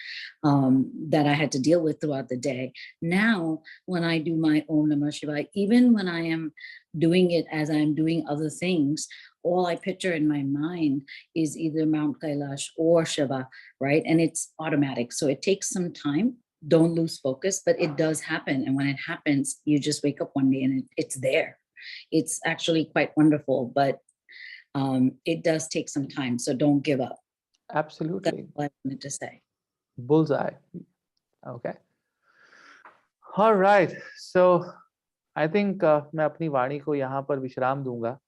that I had to deal with throughout the day. Now, when I do my Om Namah Shivaya, even when I am doing it as I'm doing other things, all I picture in my mind is either Mount Kailash or Shiva, right? And it's automatic. So it takes some time. Don't lose focus, but it does happen. And when it happens, you just wake up one day and it's there. It's actually quite wonderful, but it does take some time. So don't give up. Absolutely. That's what I wanted to say. Bullseye. Okay. All right. So I think मैं अपनी वाणी को यहाँ पर विश्राम दूंगा